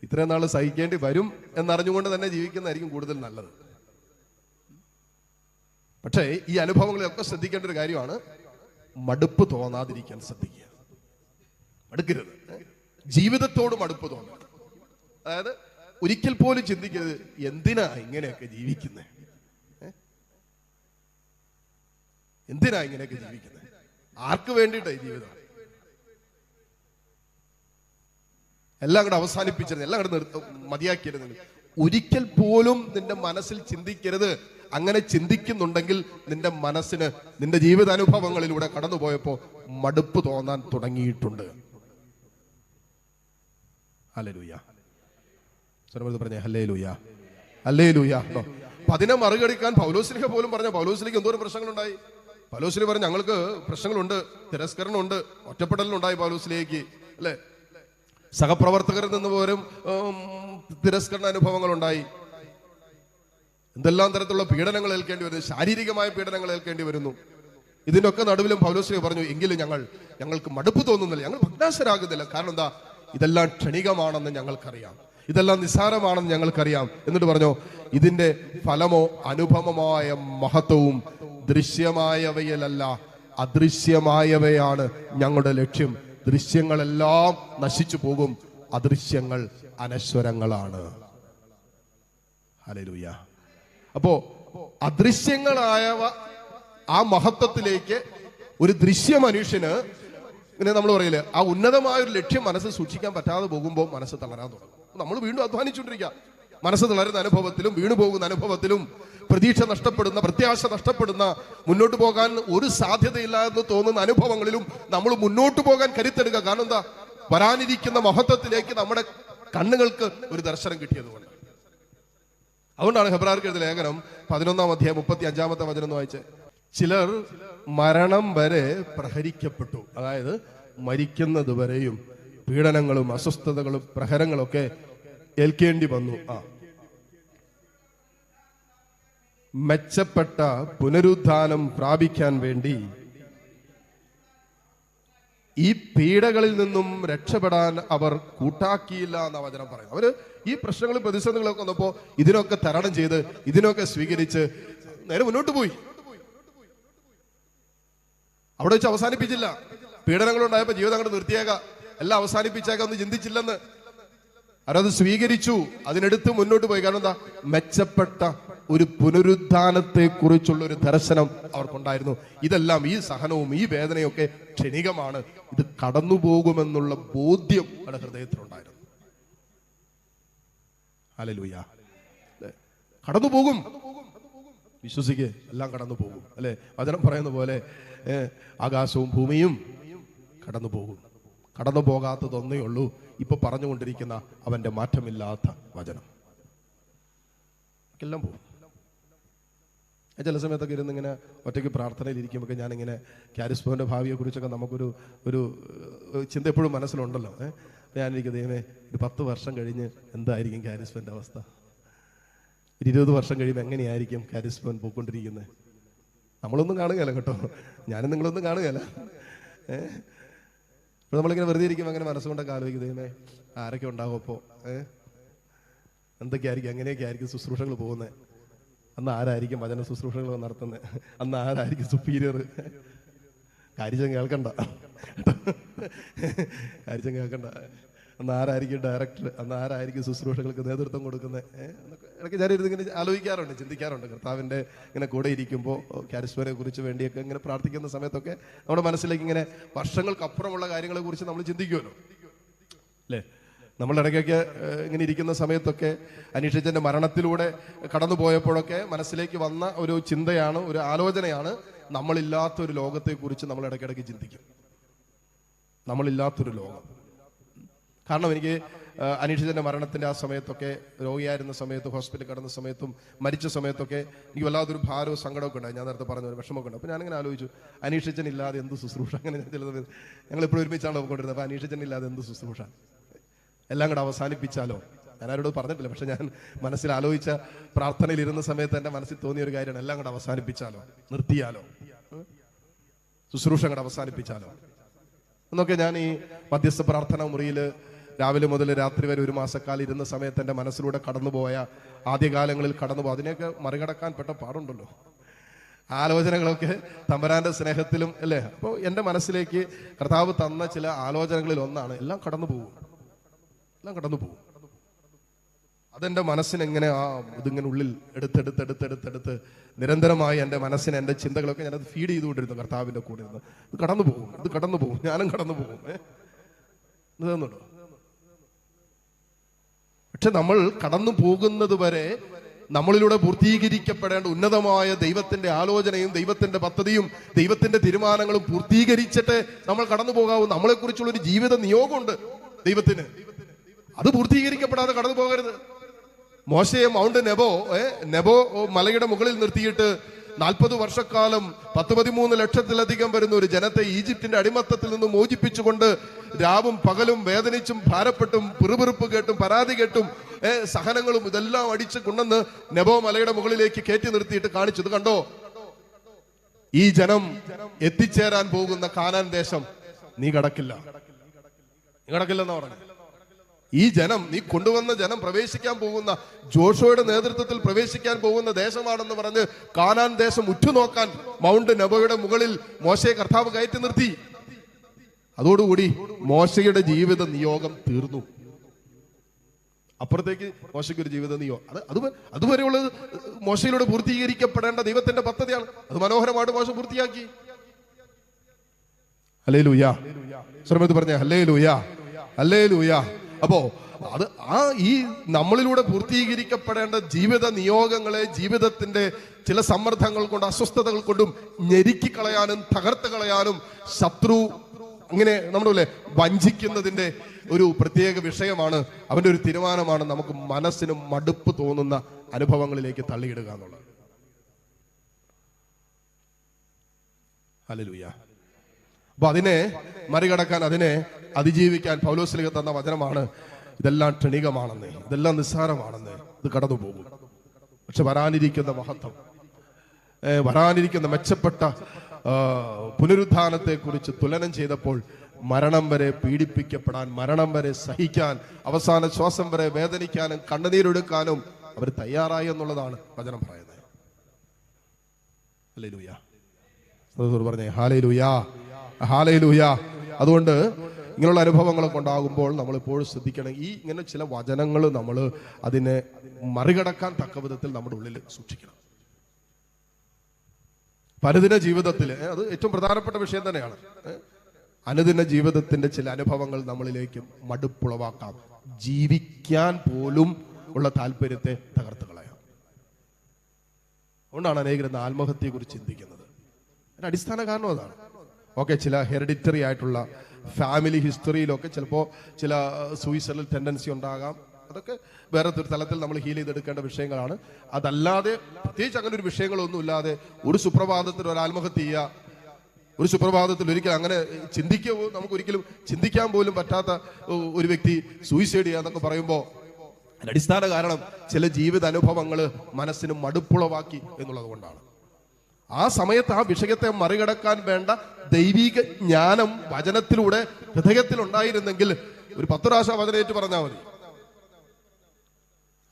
ഇത്രയും നാൾ സഹിക്കേണ്ടി വരും എന്നറിഞ്ഞുകൊണ്ട് തന്നെ ജീവിക്കുന്നതായിരിക്കും കൂടുതൽ നല്ലത്. പക്ഷേ ഈ അനുഭവങ്ങളെയൊക്കെ ശ്രദ്ധിക്കേണ്ട ഒരു കാര്യമാണ്, മടുപ്പ് തോന്നാതിരിക്കാൻ ശ്രദ്ധിക്കുക. മടുക്കരുത്. ജീവിതത്തോട് മടുപ്പ് തോന്നരുത്. അതായത് ഒരിക്കൽ പോലും ചിന്തിക്കരുത് എന്തിനാ ഇങ്ങനെയൊക്കെ ജീവിക്കുന്നത്, എന്തിനാ ഇങ്ങനെയൊക്കെ ജീവിക്കുന്നത്, ആർക്ക് വേണ്ടിയിട്ടായി ജീവിതം, എല്ലാം കൂടെ അവസാനിപ്പിച്ചിരുന്നു, എല്ലാം കൂടെ മതിയാക്കിയിരുന്നു. ഒരിക്കൽ പോലും നിന്റെ മനസ്സിൽ ചിന്തിക്കരുത്. അങ്ങനെ ചിന്തിക്കുന്നുണ്ടെങ്കിൽ നിന്റെ മനസ്സിന് നിന്റെ ജീവിതാനുഭവങ്ങളിലൂടെ കടന്നുപോയപ്പോ മടുപ്പ് തോന്നാൻ തുടങ്ങിയിട്ടുണ്ട്. ഹല്ലേലൂയ. പറഞ്ഞേ ഹല്ലേലൂയ, ഹല്ലേലൂയ. അപ്പൊ അതിനെ മറികടിക്കാൻ പൗലോസ്ലീഹ പോലും പറഞ്ഞ, പൗലോസ്ലീഹയ്ക്ക് എന്തോരം പ്രശ്നങ്ങളുണ്ടായി. പൗലോസ്ലീഹ പറഞ്ഞു ഞങ്ങൾക്ക് പ്രശ്നങ്ങളുണ്ട്, തിരസ്കരണമുണ്ട്, ഒറ്റപ്പെടലുണ്ടായി പൗലോസ്ലീഹയ്ക്ക് അല്ലെ. സഹപ്രവർത്തകരിൽ നിന്ന് പോലും തിരസ്കരണ അനുഭവങ്ങൾ ഉണ്ടായി. എന്തെല്ലാം തരത്തിലുള്ള പീഡനങ്ങൾ ഏൽക്കേണ്ടി വരുന്നു, ശാരീരികമായ പീഡനങ്ങൾ ഏൽക്കേണ്ടി വരുന്നു. ഇതിനൊക്കെ നടുവിലും പൗലോസ്ലീഹ പറഞ്ഞു എങ്കിലും ഞങ്ങൾക്ക് മടുപ്പ് തോന്നുന്നില്ല, ഞങ്ങൾ ഭഗ്നാശരാകുന്നില്ല. കാരണം എന്താ, ഇതെല്ലാം ക്ഷണികമാണെന്ന് ഞങ്ങൾക്കറിയാം, ഇതെല്ലാം നിസ്സാരമാണെന്ന് ഞങ്ങൾക്കറിയാം. എന്നിട്ട് പറഞ്ഞു ഇതിന്റെ ഫലമോ അനുപമമായ മഹത്വവും ദൃശ്യമായവയിലല്ല അദൃശ്യമായവയാണ് ഞങ്ങളുടെ ലക്ഷ്യം. ദൃശ്യങ്ങളെല്ലാം നശിച്ചു പോകും, അദൃശ്യങ്ങൾ അനശ്വരങ്ങളാണ്. ഹല്ലേലൂയ. അപ്പോ അദൃശ്യങ്ങളായവ ആ മഹത്വത്തിലേക്ക് ഒരു ദൃശ്യ മനുഷ്യന്, ഇങ്ങനെ നമ്മൾ പറയില്ലേ, ആ ഉന്നതമായ ഒരു ലക്ഷ്യം മനസ്സ് സൂക്ഷിക്കാൻ പറ്റാതെ പോകുമ്പോൾ മനസ്സ് തളരാൻ തുടങ്ങും. നമ്മൾ വീണ്ടും അധ്വാനിച്ചുകൊണ്ടിരിക്കുക. മനസ്സ് തളരുന്ന അനുഭവത്തിലും വീണു പോകുന്ന അനുഭവത്തിലും പ്രതീക്ഷ നഷ്ടപ്പെടുന്ന, പ്രത്യാശ നഷ്ടപ്പെടുന്ന, മുന്നോട്ട് പോകാൻ ഒരു സാധ്യതയില്ല എന്ന് തോന്നുന്ന അനുഭവങ്ങളിലും നമ്മൾ മുന്നോട്ട് പോകാൻ കരുത്തെടുക്കുക. കാരണം എന്താ, വരാനിരിക്കുന്ന മഹത്വത്തിലേക്ക് നമ്മുടെ കണ്ണുകൾക്ക് ഒരു ദർശനം കിട്ടിയതുകൊണ്ട്. അതുകൊണ്ടാണ് ഹെബ്രായർക്ക് എഴുതിയ ലേഖനം 11-ാം അധ്യായം 35-ാമത്തെ വചനം എന്ന് വായിച്ച്, ചിലർ മരണം വരെ പ്രഹരിക്കപ്പെട്ടു. അതായത് മരിക്കുന്നത് വരെയും പീഡനങ്ങളും അസ്വസ്ഥതകളും പ്രഹരങ്ങളും ഒക്കെ ഏൽക്കേണ്ടി വന്നു. മെച്ചപ്പെട്ട പുനരുദ്ധാനം പ്രാപിക്കാൻ വേണ്ടി ഈ പീഡകളിൽ നിന്നും രക്ഷപ്പെടാൻ അവർ കൂട്ടാക്കിയില്ല എന്ന വചനം പറയുന്നു. അവര് ഈ പ്രശ്നങ്ങളും പ്രതിസന്ധികളൊക്കെ വന്നപ്പോ ഇതിനൊക്കെ തരണം ചെയ്ത്, ഇതിനൊക്കെ സ്വീകരിച്ച് നേരെ മുന്നോട്ട് പോയി. അവിടെ വെച്ച് അവസാനിപ്പിച്ചില്ല. പീഡനങ്ങളുണ്ടായപ്പോ ജീവിതം അങ്ങോട്ട് നിർത്തിയേക്കാം, എല്ലാം അവസാനിപ്പിച്ചേക്കാം എന്ന് ചിന്തിച്ചില്ലെന്ന്. അവരത് സ്വീകരിച്ചു, അതിനെടുത്ത് മുന്നോട്ട് പോയി. കാരണം എന്താ, മെച്ചപ്പെട്ട ഒരു പുനരുദ്ധാനത്തെ കുറിച്ചുള്ള ഒരു ദർശനം അവർക്കുണ്ടായിരുന്നു. ഇതെല്ലാം, ഈ സഹനവും ഈ വേദനയും ഒക്കെ ക്ഷണികമാണ്, ഇത് കടന്നുപോകുമെന്നുള്ള ബോധ്യം അവരുടെ ഹൃദയത്തിലുണ്ടായിരുന്നു. ഹല്ലേലൂയ. കടന്നുപോകും, വിശ്വസിക്ക്, എല്ലാം കടന്നു പോകും അല്ലെ. വചനം പറയുന്ന പോലെ ആകാശവും ഭൂമിയും കടന്നു പോകും. കടന്നു പോകാത്തതൊന്നേ ഉള്ളൂ ഇപ്പൊ പറഞ്ഞുകൊണ്ടിരിക്കുന്ന അവന്റെ മാറ്റമില്ലാത്ത വചനം. എല്ലാം പോകും. ചില സമയത്തൊക്കെ ഇരുന്ന് ഇങ്ങനെ ഒറ്റയ്ക്ക് പ്രാർത്ഥനയിൽ ഇരിക്കുമ്പോൾ ഞാനിങ്ങനെ കാരിസ്മോന്റെ ഭാവിയെ കുറിച്ചൊക്കെ നമുക്കൊരു ചിന്ത എപ്പോഴും മനസ്സിലുണ്ടല്ലോ. ഞാനിരിക്കും, ദൈവമേ, ഒരു 10 വർഷം കഴിഞ്ഞ് എന്തായിരിക്കും കാരിസ്മോന്റെ അവസ്ഥ, ഒരു 20 വർഷം കഴിയുമ്പോൾ എങ്ങനെയായിരിക്കും കാരിസ്മോൻ പോയിക്കൊണ്ടിരിക്കുന്നത്. നമ്മളൊന്നും കാണുകയല്ല കേട്ടോ, ഞാനും നിങ്ങളൊന്നും കാണുകയല്ല. അപ്പോൾ നമ്മളിങ്ങനെ വെറുതെ ഇരിക്കുമ്പോൾ അങ്ങനെ മനസ്സുകൊണ്ടൊക്കെ ആലോചിക്കും, ദൈവമേ ആരൊക്കെ ഉണ്ടാവും അപ്പോൾ, എന്തൊക്കെയായിരിക്കും, എങ്ങനെയൊക്കെ ആയിരിക്കും ശുശ്രൂഷകൾ പോകുന്നത്, അന്ന് ആരായിരിക്കും വചന ശുശ്രൂഷകൾ നടത്തുന്നത്, അന്ന് ആരായിരിക്കും സുപ്പീരിയർ. കാര്യം കേൾക്കണ്ട, കാര്യം കേൾക്കണ്ട. അന്ന് ആരായിരിക്കും ഡയറക്ടർ, അന്ന് ആരായിരിക്കും ശുശ്രൂഷകൾക്ക് നേതൃത്വം കൊടുക്കുന്നത്. ഇടയ്ക്ക് ഞാനിരുന്ന് ഇങ്ങനെ ആലോചിക്കാറുണ്ട്, ചിന്തിക്കാറുണ്ട്. കർത്താവിൻ്റെ ഇങ്ങനെ കൂടെ ഇരിക്കുമ്പോൾ കാരിസ്മയെ കുറിച്ച് വേണ്ടിയൊക്കെ ഇങ്ങനെ പ്രാർത്ഥിക്കുന്ന സമയത്തൊക്കെ നമ്മുടെ മനസ്സിലേക്ക് ഇങ്ങനെ വർഷങ്ങൾക്കപ്പുറമുള്ള കാര്യങ്ങളെ കുറിച്ച് നമ്മൾ ചിന്തിക്കുമല്ലോ അല്ലേ. നമ്മൾ ഇടയ്ക്കൊക്കെ ഇങ്ങനെ ഇരിക്കുന്ന സമയത്തൊക്കെ അനീഷച്ചൻ്റെ മരണത്തിലൂടെ കടന്നു പോയപ്പോഴൊക്കെ മനസ്സിലേക്ക് വന്ന ഒരു ചിന്തയാണ്, ഒരു ആലോചനയാണ്, നമ്മളില്ലാത്ത ഒരു ലോകത്തെക്കുറിച്ച് നമ്മൾ ഇടയ്ക്കിടയ്ക്ക് ചിന്തിക്കും. നമ്മളില്ലാത്തൊരു ലോകം. കാരണം എനിക്ക് അനീഷച്ചൻ്റെ മരണത്തിൻ്റെ ആ സമയത്തൊക്കെ, രോഗിയായിരുന്ന സമയത്ത്, ഹോസ്പിറ്റലിൽ കിടന്ന സമയത്തും മരിച്ച സമയത്തൊക്കെ എനിക്ക് വല്ലാത്തൊരു ഭാരവും സങ്കടമൊക്കെ ഉണ്ടായി. ഞാൻ നേരത്തെ പറഞ്ഞ ഒരു വിഷമമൊക്കെ ഉണ്ട്. അപ്പോൾ ഞാനിങ്ങനെ ആലോചിച്ചു, അനീഷച്ചൻ ഇല്ലാതെ എന്ത് ശുശ്രൂഷ. അങ്ങനെ ചിലത് ഞങ്ങളിപ്പോഴും ഒരുമിച്ചാണ് കൊണ്ടിരുന്നത്. അപ്പോൾ അനീഷച്ചൻ ഇല്ലാതെ എന്ത് ശുശ്രൂഷ, എല്ലാം കൂടെ അവസാനിപ്പിച്ചാലോ. ഞാൻ ആരോട് പറഞ്ഞിട്ടില്ല, പക്ഷെ ഞാൻ മനസ്സിൽ ആലോചിച്ച, പ്രാർത്ഥനയിൽ ഇരുന്ന സമയത്ത് എൻ്റെ മനസ്സിൽ തോന്നിയ ഒരു കാര്യമാണ്, എല്ലാം കൂടെ അവസാനിപ്പിച്ചാലോ, നിർത്തിയാലോ, ശുശ്രൂഷ കൂടെ അവസാനിപ്പിച്ചാലോ എന്നൊക്കെ ഞാൻ ഈ മധ്യസ്ഥ പ്രാർത്ഥന മുറിയിൽ രാവിലെ മുതൽ രാത്രി വരെ 1 മാസക്കാലം ഇരുന്ന സമയത്ത് എൻ്റെ മനസ്സിലൂടെ കടന്നുപോയ, ആദ്യകാലങ്ങളിൽ കടന്നുപോയി, അതിനെയൊക്കെ മറികടക്കാൻ പെട്ട പാടുണ്ടല്ലോ. ആലോചനകളൊക്കെ തമ്പുരാന്റെ സ്നേഹത്തിലും അല്ലേ. അപ്പോൾ എൻ്റെ മനസ്സിലേക്ക് കർത്താവ് തന്ന ചില ആലോചനകളിൽ ഒന്നാണ്, എല്ലാം കടന്നു പോകും, എല്ലാം കടന്നു പോകും. അതെൻ്റെ മനസ്സിനെങ്ങനെ ഇതിങ്ങനെ ഉള്ളിൽ എടുത്തെടുത്ത് നിരന്തരമായി എൻ്റെ മനസ്സിനെ, എൻ്റെ ചിന്തകളൊക്കെ ഞാനത് ഫീഡ് ചെയ്തുകൊണ്ടിരുന്നു കർത്താവിൻ്റെ കൂടെ ഇരുന്ന്. ഇത് കടന്നു പോകും, ഇത് കടന്നു പോകും, ഞാനും കടന്നു പോകും. ഇതെന്നുണ്ടോ? പക്ഷെ നമ്മൾ കടന്നു പോകുന്നത് വരെ നമ്മളിലൂടെ പൂർത്തീകരിക്കപ്പെടേണ്ട ഉന്നതമായ ദൈവത്തിന്റെ ആലോചനയും ദൈവത്തിന്റെ പദ്ധതിയും ദൈവത്തിന്റെ തീരുമാനങ്ങളും പൂർത്തീകരിച്ചിട്ട് നമ്മൾ കടന്നു പോകാവൂ. നമ്മളെക്കുറിച്ചുള്ള ഒരു ജീവിത നിയോഗമുണ്ട് ദൈവത്തിന്. അത് പൂർത്തീകരിക്കപ്പെടാതെ കടന്നു പോകരുത്. മോശയെ മൗണ്ട് നെബോ മലയുടെ മുകളിൽ നിർത്തിയിട്ട് 40 വർഷക്കാലം 10-13 ലക്ഷത്തിലധികം വരുന്ന ഒരു ജനത്തെ ഈജിപ്തിന്റെ അടിമത്തത്തിൽ നിന്ന് മോചിപ്പിച്ചുകൊണ്ട് രാവും പകലും വേദനിച്ചും ഭാരപ്പെട്ടും പിറുപിറുപ്പ് കേട്ടും പരാതി കേട്ടും സഹനങ്ങളും ഇതെല്ലാം അടിച്ച് കൊണ്ടുവന്ന് നെബോ മലയുടെ മുകളിലേക്ക് കയറ്റി നിർത്തിയിട്ട് കാണിച്ചത് കണ്ടോ, ഈ ജനം എത്തിച്ചേരാൻ പോകുന്ന കാനാൻ ദേശം നീ കടക്കില്ലെന്ന് പറഞ്ഞു. ഈ ജനം, നീ കൊണ്ടുവന്ന ജനം പ്രവേശിക്കാൻ പോകുന്ന, ജോഷുവയുടെ നേതൃത്വത്തിൽ പ്രവേശിക്കാൻ പോകുന്ന ദേശമാണെന്ന് പറഞ്ഞ് കാനാൻ ദേശം ഉറ്റുനോക്കാൻ മൗണ്ട് നെബോയുടെ മുകളിൽ മോശയെ കർത്താവ് കയറ്റി നിർത്തി. അതോടുകൂടി മോശയുടെ ജീവിത നിയോഗം തീർന്നു. അപ്പുറത്തേക്ക് മോശയ്ക്ക് ഒരു ജീവിത നിയോഗം, അതുവരെയുള്ളത് മോശയിലൂടെ പൂർത്തീകരിക്കപ്പെടേണ്ട ദൈവത്തിന്റെ പദ്ധതിയാണ്. അത് മനോഹരമായിട്ട് മോശ പൂർത്തിയാക്കി. ഹല്ലേലൂയ. ശ്രമത്തിൽ പറഞ്ഞ ഹല്ലേലൂയ, ഹല്ലേലൂയ. അപ്പോ അത് ഈ നമ്മളിലൂടെ പൂർത്തീകരിക്കപ്പെടേണ്ട ജീവിത നിയോഗങ്ങളെ ജീവിതത്തിന്റെ ചില സമ്മർദ്ദങ്ങൾ കൊണ്ടും അസ്വസ്ഥതകൾ കൊണ്ടും ഞെരുക്കി കളയാനും തകർത്ത് കളയാനും ശത്രു അങ്ങനെ നമ്മുടെ വഞ്ചിക്കുന്നതിന്റെ ഒരു പ്രത്യേക വിഷയമാണ്. അവന്റെ ഒരു തീരുമാനമാണ് നമുക്ക് മനസ്സിന് മടുപ്പ് തോന്നുന്ന അനുഭവങ്ങളിലേക്ക് തള്ളിയിടുക എന്നുള്ളത്. ഹല്ലേലൂയ. അപ്പൊ അതിനെ മറികടക്കാൻ, അതിനെ അതിജീവിക്കാൻ പൗലോസ്ലീഹ തന്ന വചനമാണ്, ഇതെല്ലാം ക്ഷണികമാണെന്ന്, ഇതെല്ലാം നിസ്സാരമാണെന്ന്, ഇത് കടന്നു പോകും. പക്ഷെ വരാനിരിക്കുന്ന മഹത്വം, വരാനിരിക്കുന്ന മെച്ചപ്പെട്ട പുനരുത്ഥാനത്തെ കുറിച്ച് തുലനം ചെയ്തപ്പോൾ മരണം വരെ പീഡിപ്പിക്കപ്പെടാൻ, മരണം വരെ സഹിക്കാൻ, അവസാന ശ്വാസം വരെ വേദനിക്കാനും കണ്ണുനീരൊടുക്കാനും അവർ തയ്യാറായി എന്നുള്ളതാണ് വചനം പറയുന്നത്. ഹല്ലേലൂയ. പറഞ്ഞേ ഹല്ലേലൂയ, ഹല്ലേലൂയ. അതുകൊണ്ട് ഇങ്ങനെയുള്ള അനുഭവങ്ങളൊക്കെ ഉണ്ടാകുമ്പോൾ നമ്മൾ എപ്പോഴും ശ്രദ്ധിക്കണം, ഈ ഇങ്ങനെ ചില വചനങ്ങൾ നമ്മൾ അതിനെ മറികടക്കാൻ തക്ക വിധത്തിൽ നമ്മുടെ ഉള്ളിൽ സൂക്ഷിക്കണം. അനുദിന ജീവിതത്തിൽ അത് ഏറ്റവും പ്രധാനപ്പെട്ട വിഷയം തന്നെയാണ്. അനുദിന ജീവിതത്തിന്റെ ചില അനുഭവങ്ങൾ നമ്മളിലേക്ക് മടുപ്പുളവാക്കാം, ജീവിക്കാൻ പോലും ഉള്ള താല്പര്യത്തെ തകർത്ത് കളയാം. അതുകൊണ്ടാണ് അനേകരും ആത്മഹത്യയെ കുറിച്ച് ചിന്തിക്കുന്നത്. അതിന്റെ അടിസ്ഥാന കാരണം അതാണ്. ഓക്കെ, ചില ഹെറിഡിറ്ററി ആയിട്ടുള്ള ഫാമിലി ഹിസ്റ്ററിയിലൊക്കെ ചിലപ്പോൾ ചില സൂയിസൈഡൽ ടെൻഡൻസി ഉണ്ടാകാം. അതൊക്കെ വേറെ ഒരു തലത്തിൽ നമ്മൾ ഹീൽ ചെയ്തെടുക്കേണ്ട വിഷയങ്ങളാണ്. അതല്ലാതെ പ്രത്യേകിച്ച് അങ്ങനെ ഒരു വിഷയങ്ങളൊന്നും ഇല്ലാതെ ഒരു സുപ്രഭാതത്തിൽ ഒരു ആത്മഹത്യ ചെയ്യുക, ഒരു സുപ്രഭാതത്തിൽ ഒരിക്കലും അങ്ങനെ നമുക്ക് ഒരിക്കലും ചിന്തിക്കാൻ പോലും പറ്റാത്ത ഒരു വ്യക്തി സൂയിസൈഡ് ചെയ്യുക എന്നൊക്കെ പറയുമ്പോൾ അതിന്റെ അടിസ്ഥാന കാരണം ചില ജീവിത അനുഭവങ്ങൾ മനസ്സിന് മടുപ്പുളവാക്കി എന്നുള്ളത് കൊണ്ടാണ്. ആ സമയത്ത് ആ വിഷയത്തെ മറികടക്കാൻ വേണ്ട ദൈവിക ജ്ഞാനം വചനത്തിലൂടെ ഹൃദയത്തിൽ ഉണ്ടായിരുന്നെങ്കിൽ ഒരു 10 പ്രാവശ്യം വചനേറ്റ് പറഞ്ഞാൽ മതി.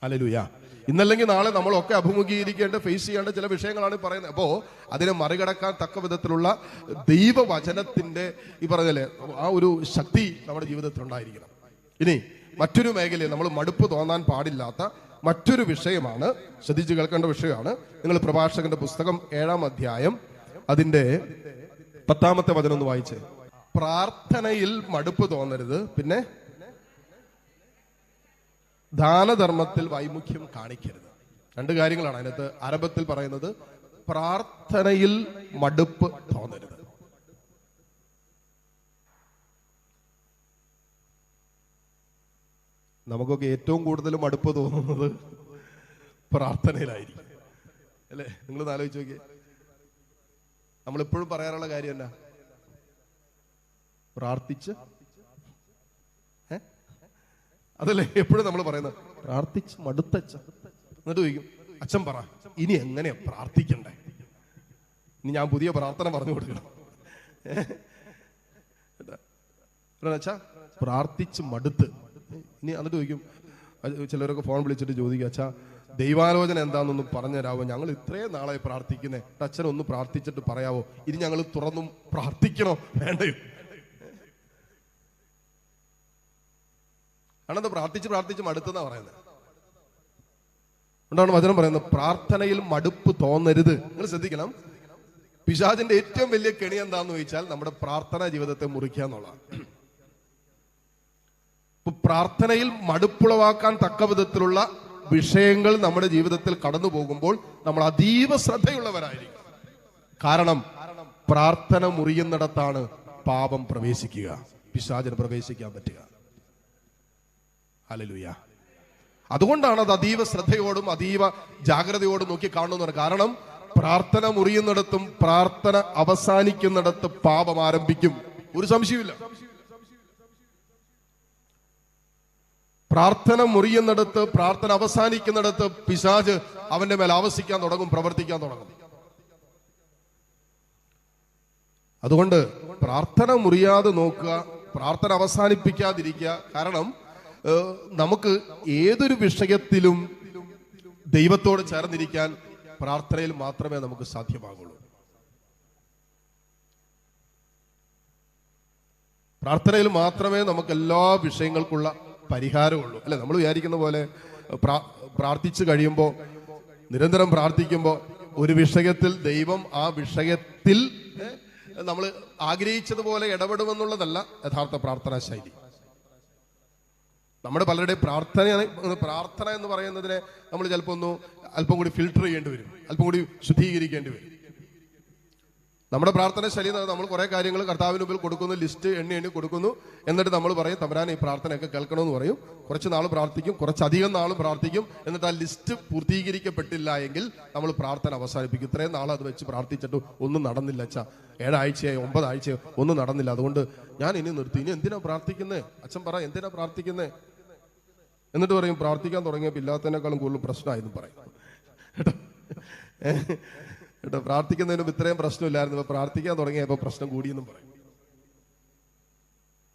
ഹല്ലേലൂയ. ഇന്നല്ലെങ്കിൽ നാളെ നമ്മളൊക്കെ അഭിമുഖീകരിക്കേണ്ട, ഫേസ് ചെയ്യേണ്ട ചില വിഷയങ്ങളാണ് പറയുന്നത്. അപ്പോൾ അതിനെ മറികടക്കാൻ തക്ക വിധത്തിലുള്ള ദൈവവചനത്തിന്റെ ഈ പറഞ്ഞല്ലേ ആ ഒരു ശക്തി നമ്മുടെ ജീവിതത്തിൽ ഉണ്ടായിരിക്കണം. ഇനി മറ്റൊരു മേഖലയിൽ നമ്മൾ മടുപ്പ് തോന്നാൻ പാടില്ലാത്ത മറ്റൊരു വിഷയമാണ്, ശ്രദ്ധിച്ചു കേൾക്കേണ്ട വിഷയമാണ്. നിങ്ങൾ പ്രഭാഷകന്റെ പുസ്തകം 7-ാം അധ്യായം അതിന്റെ 10-ാമത്തെ വചനം ഒന്ന് വായിച്ചേ. പ്രാർത്ഥനയിൽ മടുപ്പ് തോന്നരുത്, പിന്നെ ദാനധർമ്മത്തിൽ വൈമുഖ്യം കാണിക്കരുത്. രണ്ട് കാര്യങ്ങളാണ് അതിനകത്ത്. ആരംഭത്തിൽ പറയുന്നത് പ്രാർത്ഥനയിൽ മടുപ്പ് തോന്നരുത്. നമുക്കൊക്കെ ഏറ്റവും കൂടുതൽ മടുപ്പ് തോന്നുന്നത് പ്രാർത്ഥനയിലായിരിക്കും, അല്ലേ? നിങ്ങളൊന്ന് ആലോചിച്ച് നോക്കിയേ. നമ്മളെപ്പോഴും പറയാറുള്ള കാര്യം എന്നാ? പ്രാർത്ഥിച്ച്, അതല്ലേ എപ്പോഴും നമ്മൾ പറയുന്നത്? പ്രാർത്ഥിച്ച് മടുത്തച്ഛ. എന്നിട്ട് ചോദിക്കും, അച്ഛൻ പറ ഇനി എങ്ങനെയാ പ്രാർത്ഥിക്കണ്ടേ? ഇനി ഞാൻ പുതിയ പ്രാർത്ഥന പറഞ്ഞു കൊടുക്കണം. അച്ഛാ പ്രാർത്ഥിച്ച് മടുത്ത് ഇനി. എന്നിട്ട് ചോദിക്കും, ചിലരൊക്കെ ഫോൺ വിളിച്ചിട്ട് ചോദിക്കും, അച്ഛാ ദൈവാലോചന എന്താണെന്നൊന്ന് പറഞ്ഞുതരാവോ? ഞങ്ങൾ ഇത്രയും നാളായി പ്രാർത്ഥിക്കുന്നേ, അച്ഛൻ ഒന്ന് പ്രാർത്ഥിച്ചിട്ട് പറയാവോ? ഇനി ഞങ്ങൾ തുറന്നും പ്രാർത്ഥിക്കണോ വേണ്ടയോ? ആണെന്ന് പ്രാർത്ഥിച്ച് പ്രാർത്ഥിച്ച് മടുത്തെന്നാ പറയുന്നത്. അതുകൊണ്ടാണ് വചനം പറയുന്നത് പ്രാർത്ഥനയിൽ മടുപ്പ് തോന്നരുത്. നിങ്ങൾ ശ്രദ്ധിക്കണം, പിശാചിന്റെ ഏറ്റവും വലിയ കെണി എന്താന്ന് ചോദിച്ചാൽ നമ്മുടെ പ്രാർത്ഥനാ ജീവിതത്തെ മുറിക്കുക എന്നുള്ളതാണ്. ഇപ്പൊ പ്രാർത്ഥനയിൽ മടുപ്പുളവാക്കാൻ തക്ക വിധത്തിലുള്ള വിഷയങ്ങൾ നമ്മുടെ ജീവിതത്തിൽ കടന്നു പോകുമ്പോൾ നമ്മൾ അതീവ ശ്രദ്ധയുള്ളവരായിരിക്കും. കാരണം പ്രാർത്ഥന മുറിയുന്നിടത്താണ് പാപം പ്രവേശിക്കുക, പിശാചിന് പ്രവേശിക്കാൻ പറ്റുക. ഹല്ലേലൂയ. അതുകൊണ്ടാണ് അത് അതീവ ശ്രദ്ധയോടും അതീവ ജാഗ്രതയോടും നോക്കി കാണുന്നത്. കാരണം പ്രാർത്ഥന മുറിയുന്നിടത്തും പ്രാർത്ഥന അവസാനിക്കുന്നിടത്ത് പാപം ആരംഭിക്കും, ഒരു സംശയമില്ല. പ്രാർത്ഥന മുറിയുന്നിടത്ത്, പ്രാർത്ഥന അവസാനിക്കുന്നിടത്ത് പിശാച് അവന്റെ മേൽ ആവസിക്കാൻ തുടങ്ങും, പ്രവർത്തിക്കാൻ തുടങ്ങും. അതുകൊണ്ട് പ്രാർത്ഥന മുറിയാതെ നോക്കുക, പ്രാർത്ഥന അവസാനിപ്പിക്കാതിരിക്കുക. കാരണം നമുക്ക് ഏതൊരു വിഷയത്തിലും ദൈവത്തോട് ചേർന്നിരിക്കാൻ പ്രാർത്ഥനയിൽ മാത്രമേ നമുക്ക് സാധ്യമാകുള്ളൂ. പ്രാർത്ഥനയിൽ മാത്രമേ നമുക്ക് എല്ലാ വിഷയങ്ങൾക്കുള്ള പരിഹാരമുള്ളൂ, അല്ലെ? നമ്മൾ വിചാരിക്കുന്ന പോലെ പ്രാർത്ഥിച്ചു കഴിയുമ്പോൾ, നിരന്തരം പ്രാർത്ഥിക്കുമ്പോൾ ഒരു വിഷയത്തിൽ ദൈവം ആ വിഷയത്തിൽ നമ്മൾ ആഗ്രഹിച്ചതുപോലെ ഇടപെടുമെന്നുള്ളതല്ല യഥാർത്ഥ പ്രാർത്ഥനാ ശൈലി. നമ്മുടെ പലരുടെയും പ്രാർത്ഥന എന്ന് പറയുന്നതിനെ നമ്മൾ ചിലപ്പോൾ അല്പം കൂടി ഫിൽട്ടർ ചെയ്യേണ്ടി വരും, അല്പം കൂടി ശുദ്ധീകരിക്കേണ്ടി വരും. നമ്മുടെ പ്രാർത്ഥന ശൈലി നമ്മൾ കുറെ കാര്യങ്ങൾ കർത്താവിന് മുമ്പിൽ കൊടുക്കുന്നു, ലിസ്റ്റ് എണ്ണി കൊടുക്കുന്നു. എന്നിട്ട് നമ്മൾ പറയും, തമ്പുരാനെ ഈ പ്രാർത്ഥനയൊക്കെ കേൾക്കണമെന്ന് പറയും. കുറച്ച് നാൾ പ്രാർത്ഥിക്കും, കുറച്ചധികം നാളും പ്രാർത്ഥിക്കും. എന്നിട്ട് ആ ലിസ്റ്റ് പൂർത്തീകരിക്കപ്പെട്ടില്ല എങ്കിൽ നമ്മൾ പ്രാർത്ഥന അവസാനിപ്പിക്കും. ഇത്രയും നാൾ അത് വെച്ച് പ്രാർത്ഥിച്ചിട്ട് ഒന്നും നടന്നില്ല അച്ഛാ, 7 ആഴ്ചയായി 9 ആഴ്ചയോ ഒന്നും നടന്നില്ല, അതുകൊണ്ട് ഞാൻ ഇനി നിർത്തി. ഇനി എന്തിനാ പ്രാർത്ഥിക്കുന്നേ? അച്ഛൻ പറ, എന്തിനാ പ്രാർത്ഥിക്കുന്നേ? എന്നിട്ട് പറയും, പ്രാർത്ഥിക്കാൻ തുടങ്ങിയപ്പോൾ ഇല്ലാത്തതിനേക്കാളും കൂടുതൽ പ്രശ്നമായിരുന്നു പറയും. കേട്ടോ, പ്രാർത്ഥിക്കുന്നതിനും ഇത്രയും പ്രശ്നമില്ലായിരുന്നു, ഇപ്പൊ പ്രാർത്ഥിക്കാൻ തുടങ്ങിയപ്പോ പ്രശ്നം കൂടിയെന്നും പറയും.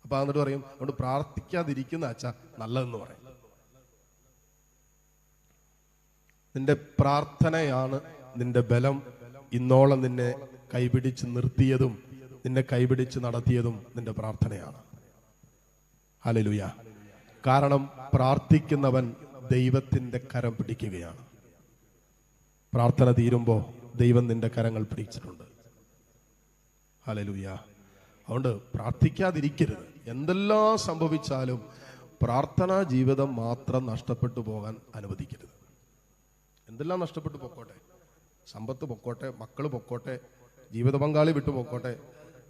അപ്പൊ എന്നിട്ട് പറയും, അതുകൊണ്ട് പ്രാർത്ഥിക്കാതിരിക്കുന്ന അച്ഛാ നല്ലതെന്ന് പറയും. നിന്റെ പ്രാർത്ഥനയാണ് നിന്റെ ബലം. ഇന്നോളം നിന്നെ കൈപിടിച്ച് നിർത്തിയതും നിന്നെ കൈപിടിച്ച് നടത്തിയതും നിന്റെ പ്രാർത്ഥനയാണ്. ഹല്ലേലൂയ. കാരണം പ്രാർത്ഥിക്കുന്നവൻ ദൈവത്തിന്റെ കരം പിടിക്കുകയാണ്. പ്രാർത്ഥന തീരുമ്പോ ദൈവം നിന്റെ കരങ്ങൾ പിടിച്ചിട്ടുണ്ട്. ഹല്ലേലൂയ. അതുകൊണ്ട് പ്രാർത്ഥിക്കാതിരിക്കരുത്. എന്തെല്ലാം സംഭവിച്ചാലും പ്രാർത്ഥനാ ജീവിതം മാത്രം നഷ്ടപ്പെട്ടു പോകാൻ അനുവദിക്കരുത്. എന്തെല്ലാം നഷ്ടപ്പെട്ടു പൊക്കോട്ടെ, സമ്പത്ത് പൊക്കോട്ടെ, മക്കള് പൊക്കോട്ടെ, ജീവിത പങ്കാളി വിട്ടു പൊക്കോട്ടെ,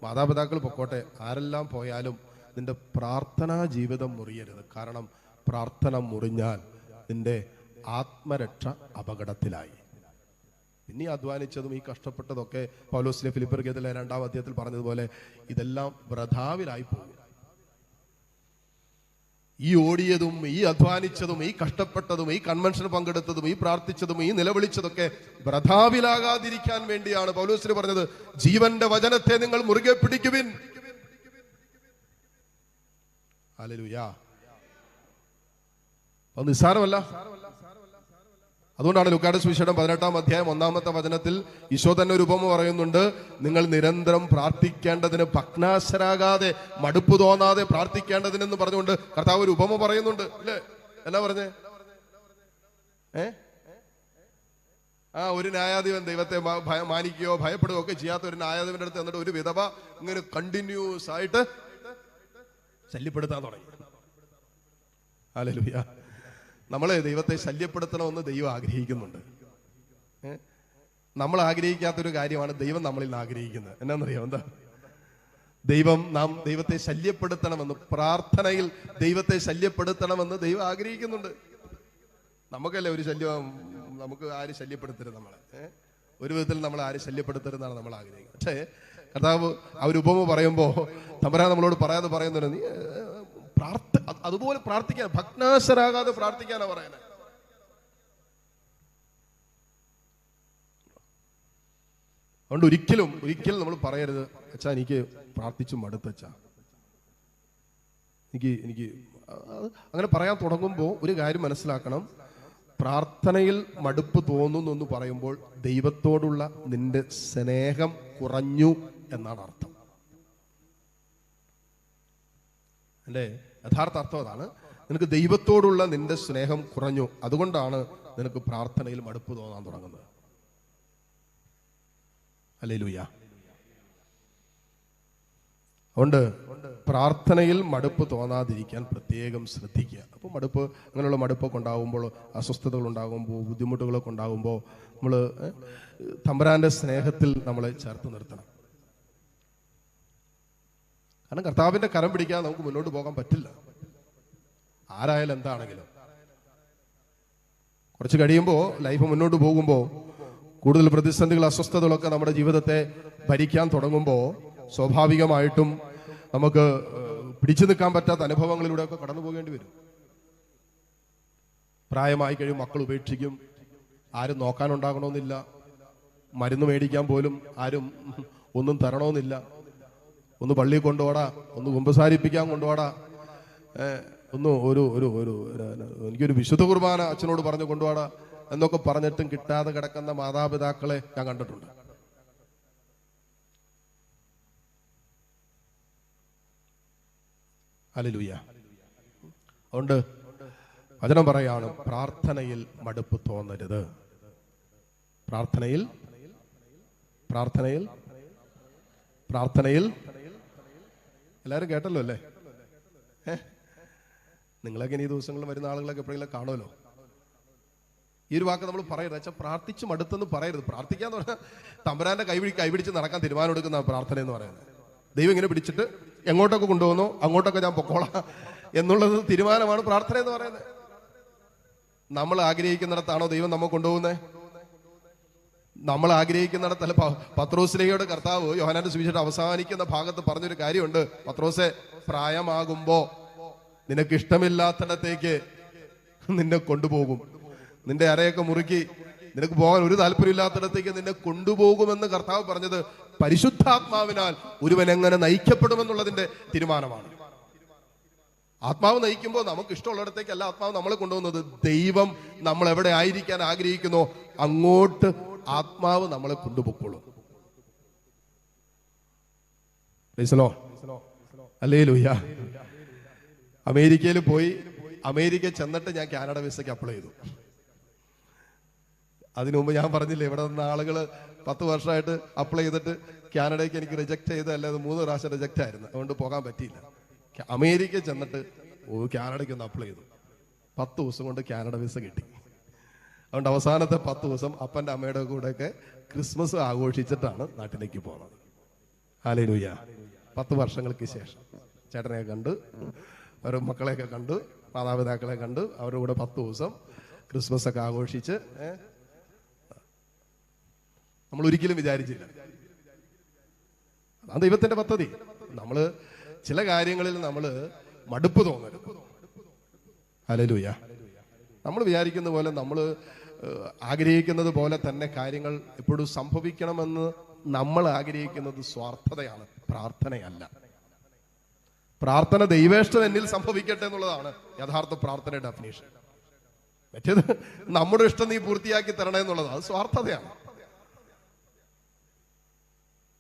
മാതാപിതാക്കൾ പൊക്കോട്ടെ, ആരെല്ലാം പോയാലും നിന്റെ പ്രാർത്ഥനാ ജീവിതം മുറിയരുത്. കാരണം പ്രാർത്ഥന മുറിഞ്ഞാൽ നിന്റെ ആത്മരക്ഷ അപകടത്തിലായി. പിന്നെ ഈ അധ്വാനിച്ചതും ഈ കഷ്ടപ്പെട്ടതൊക്കെ പൗലോസിലെ ഫിലിപ്പിയർക്ക് 2-ാം അധ്യായത്തിൽ പറഞ്ഞതുപോലെ ഇതെല്ലാം വൃഥാവിലായി പോകും. ഈ ഓടിയതും ഈ അധ്വാനിച്ചതും ഈ കഷ്ടപ്പെട്ടതും ഈ കൺവെൻഷൻ പങ്കെടുത്തതും ഈ പ്രാർത്ഥിച്ചതും ഈ നിലവിളിച്ചതൊക്കെ വൃഥാവിലാകാതിരിക്കാൻ വേണ്ടിയാണ് പൗലോസിന് പറഞ്ഞത്, ജീവന്റെ വചനത്തെ നിങ്ങൾ മുറുകെ പിടിക്കുവിൻ. ഹല്ലേലൂയ. അത് നിസ്സാരമല്ല. അതുകൊണ്ടാണ് ലൂക്കായുടെ സുവിശേഷം 18-ാം അധ്യായം 1-ാമത്തെ വചനത്തിൽ ഈശോ തന്നെ ഒരു ഉപമ പറയുന്നുണ്ട്. നിങ്ങൾ നിരന്തരം പ്രാർത്ഥിക്കേണ്ടതിന്, ഭഗ്നാശരാകാതെ മടുപ്പ് തോന്നാതെ പ്രാർത്ഥിക്കേണ്ടതിനെന്ന് പറഞ്ഞുകൊണ്ട് കർത്താവ് ഒരു ഉപമ പറയുന്നുണ്ട്, അല്ലേ? എന്നാ പറഞ്ഞേ? ഒരു ന്യായാധിപൻ ദൈവത്തെ മാനിക്കുകയോ ഭയപ്പെടുകയോ ഒക്കെ ചെയ്യാത്ത ഒരു ന്യായാധിപന്റെ അടുത്ത് എന്നിട്ട് ഒരു വിധവ ഇങ്ങനെ കണ്ടിന്യൂസ് ആയിട്ട് ശല്യപ്പെടുത്താൻ തുടങ്ങി. ഹല്ലേലൂയ. നമ്മളെ ദൈവത്തെ ശല്യപ്പെടുത്തണമെന്ന് ദൈവം ആഗ്രഹിക്കുന്നുണ്ട്. നമ്മൾ ആഗ്രഹിക്കാത്തൊരു കാര്യമാണ് ദൈവം നമ്മളിൽ നിന്ന് ആഗ്രഹിക്കുന്നത്. എന്നാന്നറിയാം എന്താ? നാം ദൈവത്തെ ശല്യപ്പെടുത്തണമെന്ന്, പ്രാർത്ഥനയിൽ ദൈവത്തെ ശല്യപ്പെടുത്തണമെന്ന് ദൈവം ആഗ്രഹിക്കുന്നുണ്ട്. നമുക്കല്ലേ ഒരു ശല്യം, നമുക്ക് ആര് ശല്യപ്പെടുത്തരുത്, നമ്മളെ ഒരു വിധത്തിൽ നമ്മൾ ആര് ശല്യപ്പെടുത്തരുതെന്നാണ് നമ്മൾ ആഗ്രഹിക്കുന്നത്. പക്ഷേ കർത്താവ് ആ ഒരു ഉപമ പറയുമ്പോൾ തമ്പുരാൻ നമ്മളോട് പറയാതെ പറയുന്നുണ്ട്, നീ അതുപോലെ പ്രാർത്ഥിക്കാൻ, ഭഗ്നാശരാകാതെ പ്രാർത്ഥിക്കാനാ പറയുന്നത്. അതുകൊണ്ട് ഒരിക്കലും നമ്മൾ പറയരുത്, അച്ഛാ എനിക്ക് പ്രാർത്ഥിച്ചു മടുത്തച്ഛാ, എനിക്ക് അങ്ങനെ പറയാൻ തുടങ്ങുമ്പോൾ ഒരു കാര്യം മനസ്സിലാക്കണം. പ്രാർത്ഥനയിൽ മടുപ്പ് തോന്നുന്നു എന്ന് പറയുമ്പോൾ ദൈവത്തോടുള്ള നിന്റെ സ്നേഹം കുറഞ്ഞു എന്നാണ് അർത്ഥം. അല്ലേ? യഥാർത്ഥ അർത്ഥം അതാണ്. നിനക്ക് ദൈവത്തോടുള്ള നിന്റെ സ്നേഹം കുറഞ്ഞു, അതുകൊണ്ടാണ് നിനക്ക് പ്രാർത്ഥനയിൽ മടുപ്പ് തോന്നാൻ തുടങ്ങുന്നത്. ഹല്ലേലൂയ. അതുകൊണ്ട് പ്രാർത്ഥനയിൽ മടുപ്പ് തോന്നാതിരിക്കാൻ പ്രത്യേകം ശ്രദ്ധിക്കുക. അപ്പോൾ അങ്ങനെയുള്ള മടുപ്പൊക്കെ ഉണ്ടാകുമ്പോൾ, അസ്വസ്ഥതകൾ ഉണ്ടാകുമ്പോൾ, ബുദ്ധിമുട്ടുകളൊക്കെ ഉണ്ടാകുമ്പോൾ നമ്മൾ തമ്പുരാന്റെ സ്നേഹത്തിൽ നമ്മളെ ചേർത്ത് നിർത്തണം. കാരണം കർത്താവിന്റെ കരം പിടിക്കാതെ നമുക്ക് മുന്നോട്ട് പോകാൻ പറ്റില്ല. ആരായാലും എന്താണെങ്കിലും കുറച്ച് കഴിയുമ്പോൾ, ലൈഫ് മുന്നോട്ട് പോകുമ്പോൾ, കൂടുതൽ പ്രതിസന്ധികൾ, അസ്വസ്ഥതകളൊക്കെ നമ്മുടെ ജീവിതത്തെ ഭരിക്കാൻ തുടങ്ങുമ്പോൾ സ്വാഭാവികമായിട്ടും നമുക്ക് പിടിച്ചു നിൽക്കാൻ പറ്റാത്ത അനുഭവങ്ങളിലൂടെയൊക്കെ കടന്നു പോകേണ്ടി വരും. പ്രായമായി കഴിയും, മക്കൾ ഉപേക്ഷിക്കും, ആരും നോക്കാനുണ്ടാകണമെന്നില്ല, മരുന്ന് മേടിക്കാൻ പോലും ആരും ഒന്നും തരണമെന്നില്ല, ഒന്ന് പള്ളിയിൽ കൊണ്ടുപോടാ, ഒന്ന് കുമ്പസാരിപ്പിക്കാൻ കൊണ്ടുപോടാ, എനിക്കൊരു വിശുദ്ധ കുർബാന അച്ഛനോട് പറഞ്ഞു കൊണ്ടുപോടാ എന്നൊക്കെ പറഞ്ഞിട്ടും കിട്ടാതെ കിടക്കുന്ന മാതാപിതാക്കളെ ഞാൻ കണ്ടിട്ടുണ്ട്. ഹല്ലേലൂയ. അതുകൊണ്ട് വചനം പറയാണ്, പ്രാർത്ഥനയിൽ മടുപ്പ് തോന്നരുത്. പ്രാർത്ഥനയിൽ എല്ലാവരും കേട്ടല്ലോ അല്ലേ? നിങ്ങളൊക്കെ ഇനി ഈ ദിവസങ്ങളിൽ വരുന്ന ആളുകളൊക്കെ എപ്പോഴെങ്കിലും കാണുമല്ലോ. ഈ ഒരു വാക്ക് നമ്മൾ പറയരുത്. വെച്ചാൽ പ്രാർത്ഥിച്ചു മടുത്തെന്ന് പറയരുത്. പ്രാർത്ഥിക്കാന്ന് പറഞ്ഞാൽ തമ്പുരാന്റെ കൈപിടിച്ച് നടക്കാൻ തീരുമാനം എടുക്കുന്ന പ്രാർത്ഥന എന്ന് പറയുന്നത്. ദൈവം ഇങ്ങനെ പിടിച്ചിട്ട് എങ്ങോട്ടൊക്കെ കൊണ്ടുപോകുന്നോ അങ്ങോട്ടൊക്കെ ഞാൻ പൊക്കോളാം എന്നുള്ളത് തീരുമാനമാണ് പ്രാർത്ഥന എന്ന് പറയുന്നത്. നമ്മൾ ആഗ്രഹിക്കുന്നിടത്താണോ ദൈവം നമ്മൾ കൊണ്ടുപോകുന്നത്? നമ്മൾ ആഗ്രഹിക്കുന്നിടത്തല്ല. പത്രോസ്ലീഹയുടെ കർത്താവ് യോഹന്നാന്റെ സുവിശേഷം അവസാനിക്കുന്ന ഭാഗത്ത് പറഞ്ഞൊരു കാര്യമുണ്ട്. പത്രോസെ, പ്രായമാകുമ്പോ നിനക്ക് ഇഷ്ടമില്ലാത്തിടത്തേക്ക് നിന്നെ കൊണ്ടുപോകും, നിന്റെ അരയൊക്കെ മുറുക്കി നിനക്ക് പോകാൻ ഒരു താല്പര്യമില്ലാത്തിടത്തേക്ക് നിന്നെ കൊണ്ടുപോകുമെന്ന് കർത്താവ് പറഞ്ഞത് പരിശുദ്ധാത്മാവിനാൽ ഒരുവൻ എങ്ങനെ നയിക്കപ്പെടുമെന്നുള്ളതിന്റെ തീരുമാനമാണ്. ആത്മാവ് നയിക്കുമ്പോൾ നമുക്ക് ഇഷ്ടമുള്ളിടത്തേക്കല്ല ആത്മാവ് നമ്മളെ കൊണ്ടുപോകുന്നത്. ദൈവം നമ്മൾ എവിടെ ആയിരിക്കാൻ ആഗ്രഹിക്കുന്നോ അങ്ങോട്ട് ആത്മാവ് നമ്മളെ കൊണ്ടുപോയിക്കോളും. ഹല്ലേലൂയ. അമേരിക്കയിൽ പോയി, അമേരിക്ക ചെന്നിട്ട് ഞാൻ കാനഡ വിസയ്ക്ക് അപ്ലൈ ചെയ്തു. അതിനു മുമ്പ് ഞാൻ പറഞ്ഞില്ലേ, ഇവിടെ നിന്ന് ആളുകൾ 10 വർഷമായിട്ട് അപ്ലൈ ചെയ്തിട്ട് കാനഡയ്ക്ക് എനിക്ക് റിജക്ട് ചെയ്തല്ലേ, അത് 3 പ്രാവശ്യം റിജക്റ്റ് ആയിരുന്നു, അതുകൊണ്ട് പോകാൻ പറ്റിയില്ല. അമേരിക്ക ചെന്നിട്ട് കാനഡയ്ക്ക് ഒന്ന് അപ്ലൈ ചെയ്തു. 10 ദിവസം കൊണ്ട് കാനഡ വിസ കിട്ടി. അതുകൊണ്ട് അവസാനത്തെ 10 ദിവസം അപ്പൻ്റെ അമ്മയുടെ കൂടെയൊക്കെ ക്രിസ്മസ് ആഘോഷിച്ചിട്ടാണ് നാട്ടിലേക്ക് പോകുന്നത്. ഹല്ലേലൂയ. 10 വർഷങ്ങൾക്ക് ശേഷം ചേട്ടനെ കണ്ട്, അവരുടെ മക്കളെയൊക്കെ കണ്ട്, മാതാപിതാക്കളെ കണ്ട്, അവരുടെ കൂടെ 10 ദിവസം ക്രിസ്മസ് ഒക്കെ ആഘോഷിച്ച് നമ്മൾ ഒരിക്കലും വിചാരിച്ചില്ല. അതാണ് ദൈവത്തിന്റെ പദ്ധതി. നമ്മള് ചില കാര്യങ്ങളിൽ നമ്മൾ മടുപ്പ് തോന്നരുത്. ഹല്ലേലൂയ. നമ്മൾ വിചാരിക്കുന്ന പോലെ, നമ്മൾ ആഗ്രഹിക്കുന്നത് പോലെ തന്നെ കാര്യങ്ങൾ എപ്പോഴും സംഭവിക്കണമെന്ന് നമ്മൾ ആഗ്രഹിക്കുന്നത് സ്വാർത്ഥതയാണ്, പ്രാർത്ഥനയല്ല. പ്രാർത്ഥന ദൈവേഷ്ടം എന്നിൽ സംഭവിക്കട്ടെ എന്നുള്ളതാണ് യഥാർത്ഥ പ്രാർത്ഥനയുടെ ഡെഫിനേഷൻ. മറ്റേത് നമ്മുടെ ഇഷ്ടം നീ പൂർത്തിയാക്കി തരണേ എന്നുള്ളത്, അത് സ്വാർത്ഥതയാണ്.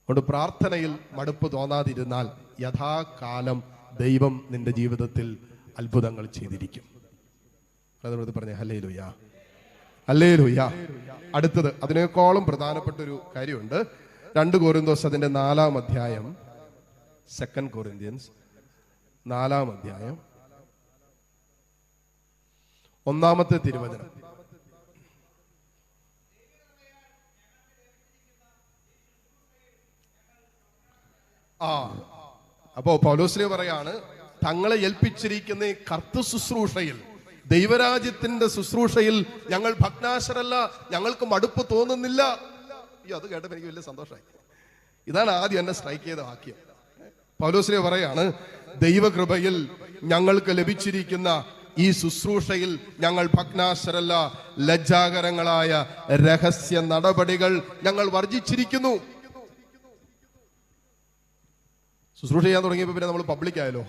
അതുകൊണ്ട് പ്രാർത്ഥനയിൽ മടുപ്പ് തോന്നാതിരുന്നാൽ യഥാകാലം ദൈവം നിന്റെ ജീവിതത്തിൽ അത്ഭുതങ്ങൾ ചെയ്തിരിക്കും. അതോട് പറഞ്ഞ ഹല്ലേലൂയ, ഹല്ലേലൂയ. അടുത്തത് അതിനേക്കാളും പ്രധാനപ്പെട്ട ഒരു കാര്യമുണ്ട്. 2 കൊരിന്തോസ് അതിന്റെ 4-ാം അധ്യായം, 2 കൊരിന്ത്യൻസ് 4-ാം അധ്യായം ഒന്നാമത്തെ തിരുവചനം. അപ്പോ പൗലോസ്ലീഹ പറയാണ്, തങ്ങളെ ഏൽപ്പിച്ചിരിക്കുന്ന ഈ കർത്തൃ ശുശ്രൂഷയിൽ, ദൈവരാജ്യത്തിന്റെ ശുശ്രൂഷയിൽ ഞങ്ങൾ ഭഗ്നാശരല്ല, ഞങ്ങൾക്ക് മടുപ്പ് തോന്നുന്നില്ല. അത് കേട്ടപ്പോൾ എനിക്ക് വലിയ സന്തോഷമായി. ഇതാണ് ആദ്യം എന്നെ സ്ട്രൈക്ക് ചെയ്ത വാക്യം. പൗലോസ്ലീഹ പറയാണ്, ദൈവകൃപയിൽ ഞങ്ങൾക്ക് ലഭിച്ചിരിക്കുന്ന ഈ ശുശ്രൂഷയിൽ ഞങ്ങൾ ഭഗ്നാശരല്ല, ലജ്ജാകരങ്ങളായ രഹസ്യ നടപടികൾ ഞങ്ങൾ വർജിച്ചിരിക്കുന്നു. ശുശ്രൂഷ ചെയ്യാൻ തുടങ്ങിയപ്പോൾ പിന്നെ നമ്മൾ പബ്ലിക് ആയല്ലോ,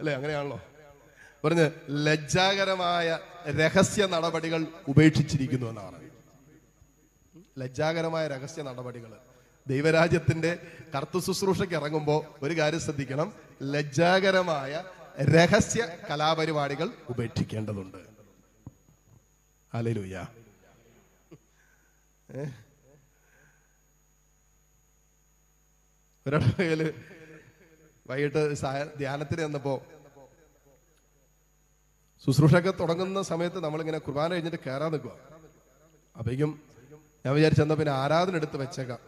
അല്ലേ? അങ്ങനെയാണല്ലോ പറഞ്ഞ്, ലജ്ജാകരമായ രഹസ്യ നടപടികൾ ഉപേക്ഷിച്ചിരിക്കുന്നു എന്നാണ്. ലജ്ജാകരമായ രഹസ്യ നടപടികൾ. ദൈവരാജ്യത്തിന്റെ കർത്തൃ ശുശ്രൂഷയ്ക്ക് ഇറങ്ങുമ്പോൾ ഒരു കാര്യം ശ്രദ്ധിക്കണം, ലജ്ജാകരമായ രഹസ്യ കലാപരിപാടികൾ ഉപേക്ഷിക്കേണ്ടതുണ്ട്. ഹല്ലേലൂയ. ഒരിടയില് വൈകിട്ട് ധ്യാനത്തിന് ചെന്നപ്പോ, ശുശ്രൂഷയൊക്കെ തുടങ്ങുന്ന സമയത്ത് നമ്മളിങ്ങനെ കുർബാന കഴിഞ്ഞിട്ട് കയറാൻ നിൽക്കുക. അപ്പോഴേക്കും ഞാൻ വിചാരിച്ചെന്നാ പിന്നെ ആരാധന എടുത്ത് വെച്ചേക്കാം,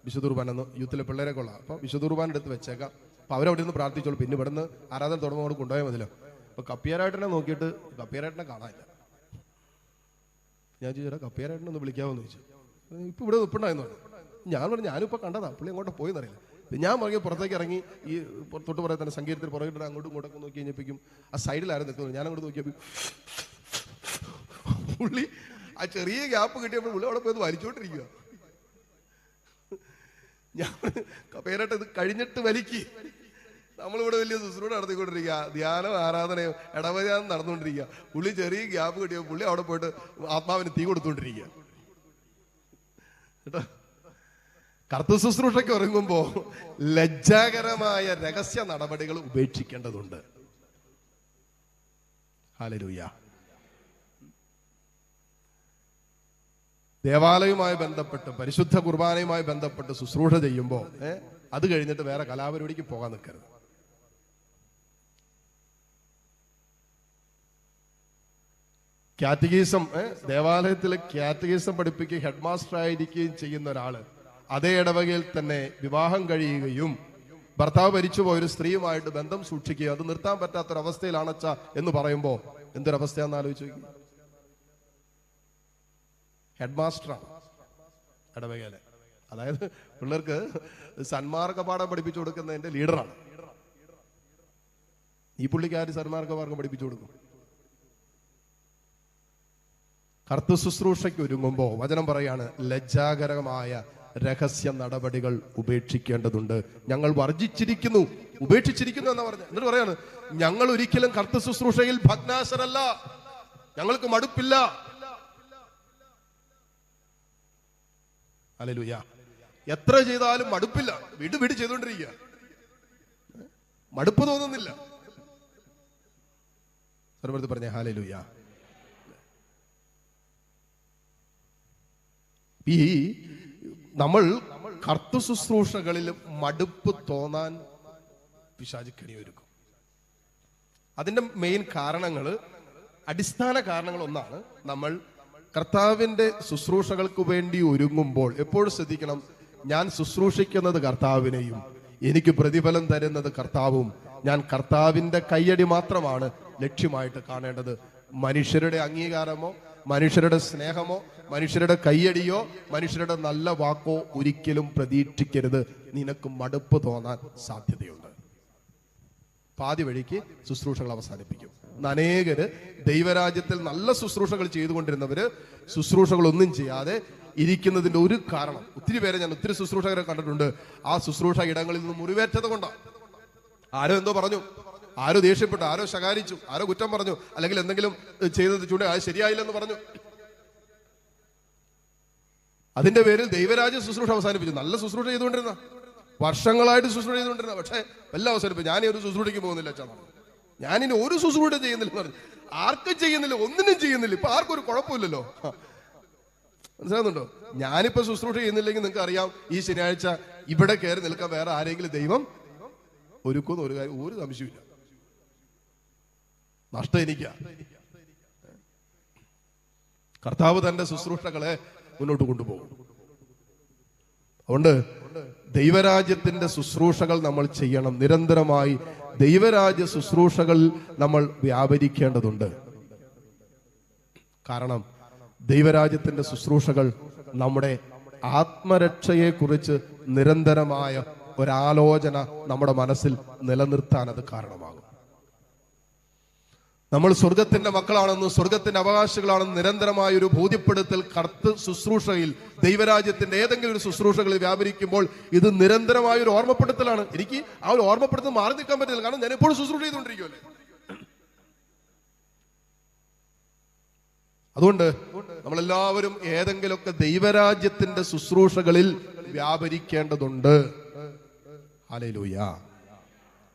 വിശുദ്ധ കുർബാന യൂത്തിലെ പിള്ളേരെ കൊള്ളാം, അപ്പൊ വിശുദ്ധ കുർബാന എടുത്ത് വെച്ചേക്കാം, അപ്പൊ അവരവിടെ നിന്ന് പ്രാർത്ഥിച്ചോളൂ, പിന്നെ ഇവിടുന്ന് ആരാധന തുടങ്ങുമ്പോൾ കൊണ്ടുപോയാൽ മതിയല്ലോ. അപ്പൊ കപ്പിയാരായിട്ടിനെ നോക്കിയിട്ട് കപ്പിയാരായിട്ടിനെ കാണാനില്ല. ഞാൻ ചോദിച്ചാൽ കപ്പിയാരായിട്ടിനെ ഒന്ന് വിളിക്കാമെന്ന് ചോദിച്ചു. ഇപ്പൊ ഇവിടെ നിൽപ്പുണ്ടായിരുന്നു. ഞാൻ പറഞ്ഞു, ഞാനിപ്പോ കണ്ടതാ, പുള്ളി അങ്ങോട്ട് പോയെന്നറിയില്ല. ഞാൻ പറഞ്ഞ പുറത്തേക്ക് ഇറങ്ങി, ഈ തൊട്ട് പുറകെ തന്നെ സംഗീതത്തിൽ പുറകിട്ട് അങ്ങോട്ടും ഇങ്ങോട്ടൊക്കെ നോക്കി കഴിഞ്ഞപ്പോഴേക്കും ആ സൈഡിലായിരുന്നു നിൽക്കുന്നത്. ഞാൻ അങ്ങോട്ട് നോക്കിയപ്പോൾ പുള്ളി ആ ചെറിയ ഗ്യാപ്പ് കിട്ടിയപ്പോൾ പുള്ളി അവിടെ പോയത് വലിച്ചോണ്ടിരിക്കുക. ഞാൻ പേരായിട്ട് ഇത് കഴിഞ്ഞിട്ട് വലിക്ക്, നമ്മളിവിടെ വലിയ ശുശ്രൂഷ നടത്തിക്കൊണ്ടിരിക്കുക, ധ്യാനം ആരാധനയും ഇടവധ്യാനം നടന്നുകൊണ്ടിരിക്കുക. പുള്ളി ചെറിയ ഗ്യാപ്പ് കിട്ടിയപ്പോൾ പുള്ളി അവിടെ പോയിട്ട് ആത്മാവിന് തീ കൊടുത്തുകൊണ്ടിരിക്കുക കേട്ടോ. കർത്തൃ ശുശ്രൂഷയ്ക്ക് ഒരുങ്ങുമ്പോ ലജ്ജാകരമായ രഹസ്യ നടപടികൾ ഉപേക്ഷിക്കേണ്ടതുണ്ട്. ഹല്ലേലൂയ. ദേവാലയവുമായി ബന്ധപ്പെട്ട്, പരിശുദ്ധ കുർബാനയുമായി ബന്ധപ്പെട്ട് ശുശ്രൂഷ ചെയ്യുമ്പോൾ അത് കഴിഞ്ഞിട്ട് വേറെ കലാപരിപാടിക്ക് പോകാൻ നിൽക്കരുത്. കാറ്റഗീസം, ദേവാലയത്തിൽ കാറ്റഗീസം പഠിപ്പിക്കുകയും ഹെഡ് മാസ്റ്റർ ആയിരിക്കുകയും ചെയ്യുന്ന ഒരാള് അതേ ഇടവകയിൽ തന്നെ വിവാഹം കഴിയുകയും ഭർത്താവ് മരിച്ചുപോയ ഒരു സ്ത്രീയുമായിട്ട് ബന്ധം സൂക്ഷിക്കുകയും അത് നിർത്താൻ പറ്റാത്തൊരവസ്ഥയിലാണച്ച എന്ന് പറയുമ്പോൾ എന്തൊരവസ്ഥയാണെന്ന് ആലോചിച്ച് നോക്കി. ഹെഡ് മാസ്റ്ററാണ് ഇടവകയിലെ, അതായത് പിള്ളേർക്ക് സന്മാർഗ പാഠം പഠിപ്പിച്ചു കൊടുക്കുന്നതിന്റെ ലീഡറാണ്. ഈ പുള്ളിക്കാര് സന്മാർഗ മാർഗം പഠിപ്പിച്ചു കൊടുക്കും. കർത്തൃ ശുശ്രൂഷയ്ക്ക് ഒരുങ്ങുമ്പോൾ വചനം പറയാണ്, ലജ്ജാകരമായ രഹസ്യ നടപടികൾ ഉപേക്ഷിക്കേണ്ടതുണ്ട്. ഞങ്ങൾ വർജിച്ചിരിക്കുന്നു, ഉപേക്ഷിച്ചിരിക്കുന്നു എന്നാ പറഞ്ഞത്. എന്നിട്ട് പറയാണ്, ഞങ്ങൾ ഒരിക്കലും കർത്തൃ ശുശ്രൂഷയിൽ ഭഗ്നാശരല്ല, ഞങ്ങൾക്ക് മടുപ്പില്ല. ഹല്ലേലൂയ. എത്ര ചെയ്താലും മടുപ്പില്ല, വിട് ചെയ്തുകൊണ്ടിരിക്കുക, മടുപ്പ് തോന്നുന്നില്ല. സർവ്വത്ത് പറഞ്ഞ ഹല്ലേലൂയ. ഈ നമ്മൾ കർത്തൃ ശുശ്രൂഷകളിൽ മടുപ്പ് തോന്നാൻ പിശാച് കെണിയൊരുക്കും. അതിന്റെ മെയിൻ കാരണങ്ങൾ, അടിസ്ഥാന കാരണങ്ങൾ ഒന്നാണ്, നമ്മൾ കർത്താവിന്റെ ശുശ്രൂഷകൾക്ക് വേണ്ടി ഒരുങ്ങുമ്പോൾ എപ്പോഴും ശ്രദ്ധിക്കണം, ഞാൻ ശുശ്രൂഷിക്കുന്നത് കർത്താവിനെയും എനിക്ക് പ്രതിഫലം തരുന്നത് കർത്താവും, ഞാൻ കർത്താവിന്റെ കയ്യടി മാത്രമാണ് ലക്ഷ്യമായിട്ട് കാണേണ്ടത്. മനുഷ്യരുടെ അംഗീകാരമോ മനുഷ്യരുടെ സ്നേഹമോ മനുഷ്യരുടെ കയ്യടിയോ മനുഷ്യരുടെ നല്ല വാക്കോ ഒരിക്കലും പ്രതീക്ഷിക്കരുത്. നിനക്ക് മടുപ്പ് തോന്നാൻ സാധ്യതയുണ്ട്. പാതി വഴിക്ക് ശുശ്രൂഷകൾ അവസാനിപ്പിക്കും. അനേകര് ദൈവരാജ്യത്തിൽ നല്ല ശുശ്രൂഷകൾ ചെയ്തുകൊണ്ടിരുന്നവര് ശുശ്രൂഷകളൊന്നും ചെയ്യാതെ ഇരിക്കുന്നതിന്റെ ഒരു കാരണം, ഒത്തിരി പേരെ ഞാൻ ഒത്തിരി ശുശ്രൂഷകരെ കണ്ടിട്ടുണ്ട്, ആ ശുശ്രൂഷ ഇടങ്ങളിൽ നിന്ന് മുറിവേറ്റത് കൊണ്ടാണ്. ആരോ എന്തോ പറഞ്ഞു, ആരോ ദേഷ്യപ്പെട്ടു, ആരോ ശകാരിച്ചു, ആരോ കുറ്റം പറഞ്ഞു, അല്ലെങ്കിൽ എന്തെങ്കിലും ചെയ്തത് ചൂണ്ട അത് ശരിയായില്ലെന്ന് പറഞ്ഞു. അതിന്റെ പേരിൽ ദൈവരാജ്യ ശുശ്രൂഷ അവസാനിപ്പിച്ചു. നല്ല ശുശ്രൂഷ ചെയ്തുകൊണ്ടിരുന്ന, വർഷങ്ങളായിട്ട് ശുശ്രൂഷ ചെയ്തുകൊണ്ടിരുന്ന, പക്ഷെ എല്ലാം അവസാനിപ്പിച്ചു. ഞാൻ ഒരു ശുശ്രൂഷയ്ക്ക് പോകുന്നില്ല അച്ഛാ, ഞാനിനി ഒരു ശുശ്രൂഷ ചെയ്യുന്നില്ല പറഞ്ഞു. ആർക്കും ചെയ്യുന്നില്ല, ഒന്നിനും ചെയ്യുന്നില്ല. ഇപ്പൊ ആർക്കും ഒരു കുഴപ്പമില്ലല്ലോ. മനസ്സിലാകുന്നുണ്ടോ? ഞാനിപ്പോ ശുശ്രൂഷ ചെയ്യുന്നില്ലെങ്കിൽ നിങ്ങൾക്ക് അറിയാം, ഈ ശനിയാഴ്ച ഇവിടെ കയറി നിൽക്കാൻ വേറെ ആരെങ്കിലും ദൈവം ഒരുക്കുന്ന ഒരു സംശയമില്ല. നഷ്ടം എനിക്കാ. കർത്താവ് തന്റെ ശുശ്രൂഷകളെ മുന്നോട്ട് കൊണ്ടുപോകും. അതുകൊണ്ട് ദൈവരാജ്യത്തിന്റെ ശുശ്രൂഷകൾ നമ്മൾ ചെയ്യണം. നിരന്തരമായി ദൈവരാജ്യ ശുശ്രൂഷകൾ നമ്മൾ വ്യാപരിക്കേണ്ടതുണ്ട്. കാരണം ദൈവരാജ്യത്തിന്റെ ശുശ്രൂഷകൾ നമ്മുടെ ആത്മരക്ഷയെ കുറിച്ച് നിരന്തരമായ ഒരാലോചന നമ്മുടെ മനസ്സിൽ നിലനിർത്താൻ അത് കാരണമാകും. നമ്മൾ സ്വർഗത്തിന്റെ മക്കളാണെന്നും സ്വർഗത്തിന്റെ അവകാശികളാണെന്നും നിരന്തരമായ ഒരു ബോധ്യപ്പെടുത്തൽ കർത്ത് ശുശ്രൂഷയിൽ, ദൈവരാജ്യത്തിന്റെ ഏതെങ്കിലും ഒരു ശുശ്രൂഷകളിൽ വ്യാപരിക്കുമ്പോൾ ഇത് നിരന്തരമായ ഒരു ഓർമ്മപ്പെടുത്തലാണ്. എനിക്ക് ആ ഒരു ഓർമ്മപ്പെടുത്തൽ മാറി നിൽക്കാൻ പറ്റില്ല. കാരണം ഞാൻ എപ്പോഴും ശുശ്രൂഷ ചെയ്തുകൊണ്ടിരിക്കുമല്ലേ. അതുകൊണ്ട് നമ്മളെല്ലാവരും ഏതെങ്കിലുമൊക്കെ ദൈവരാജ്യത്തിന്റെ ശുശ്രൂഷകളിൽ വ്യാപരിക്കേണ്ടതുണ്ട്. ഹല്ലേലൂയ.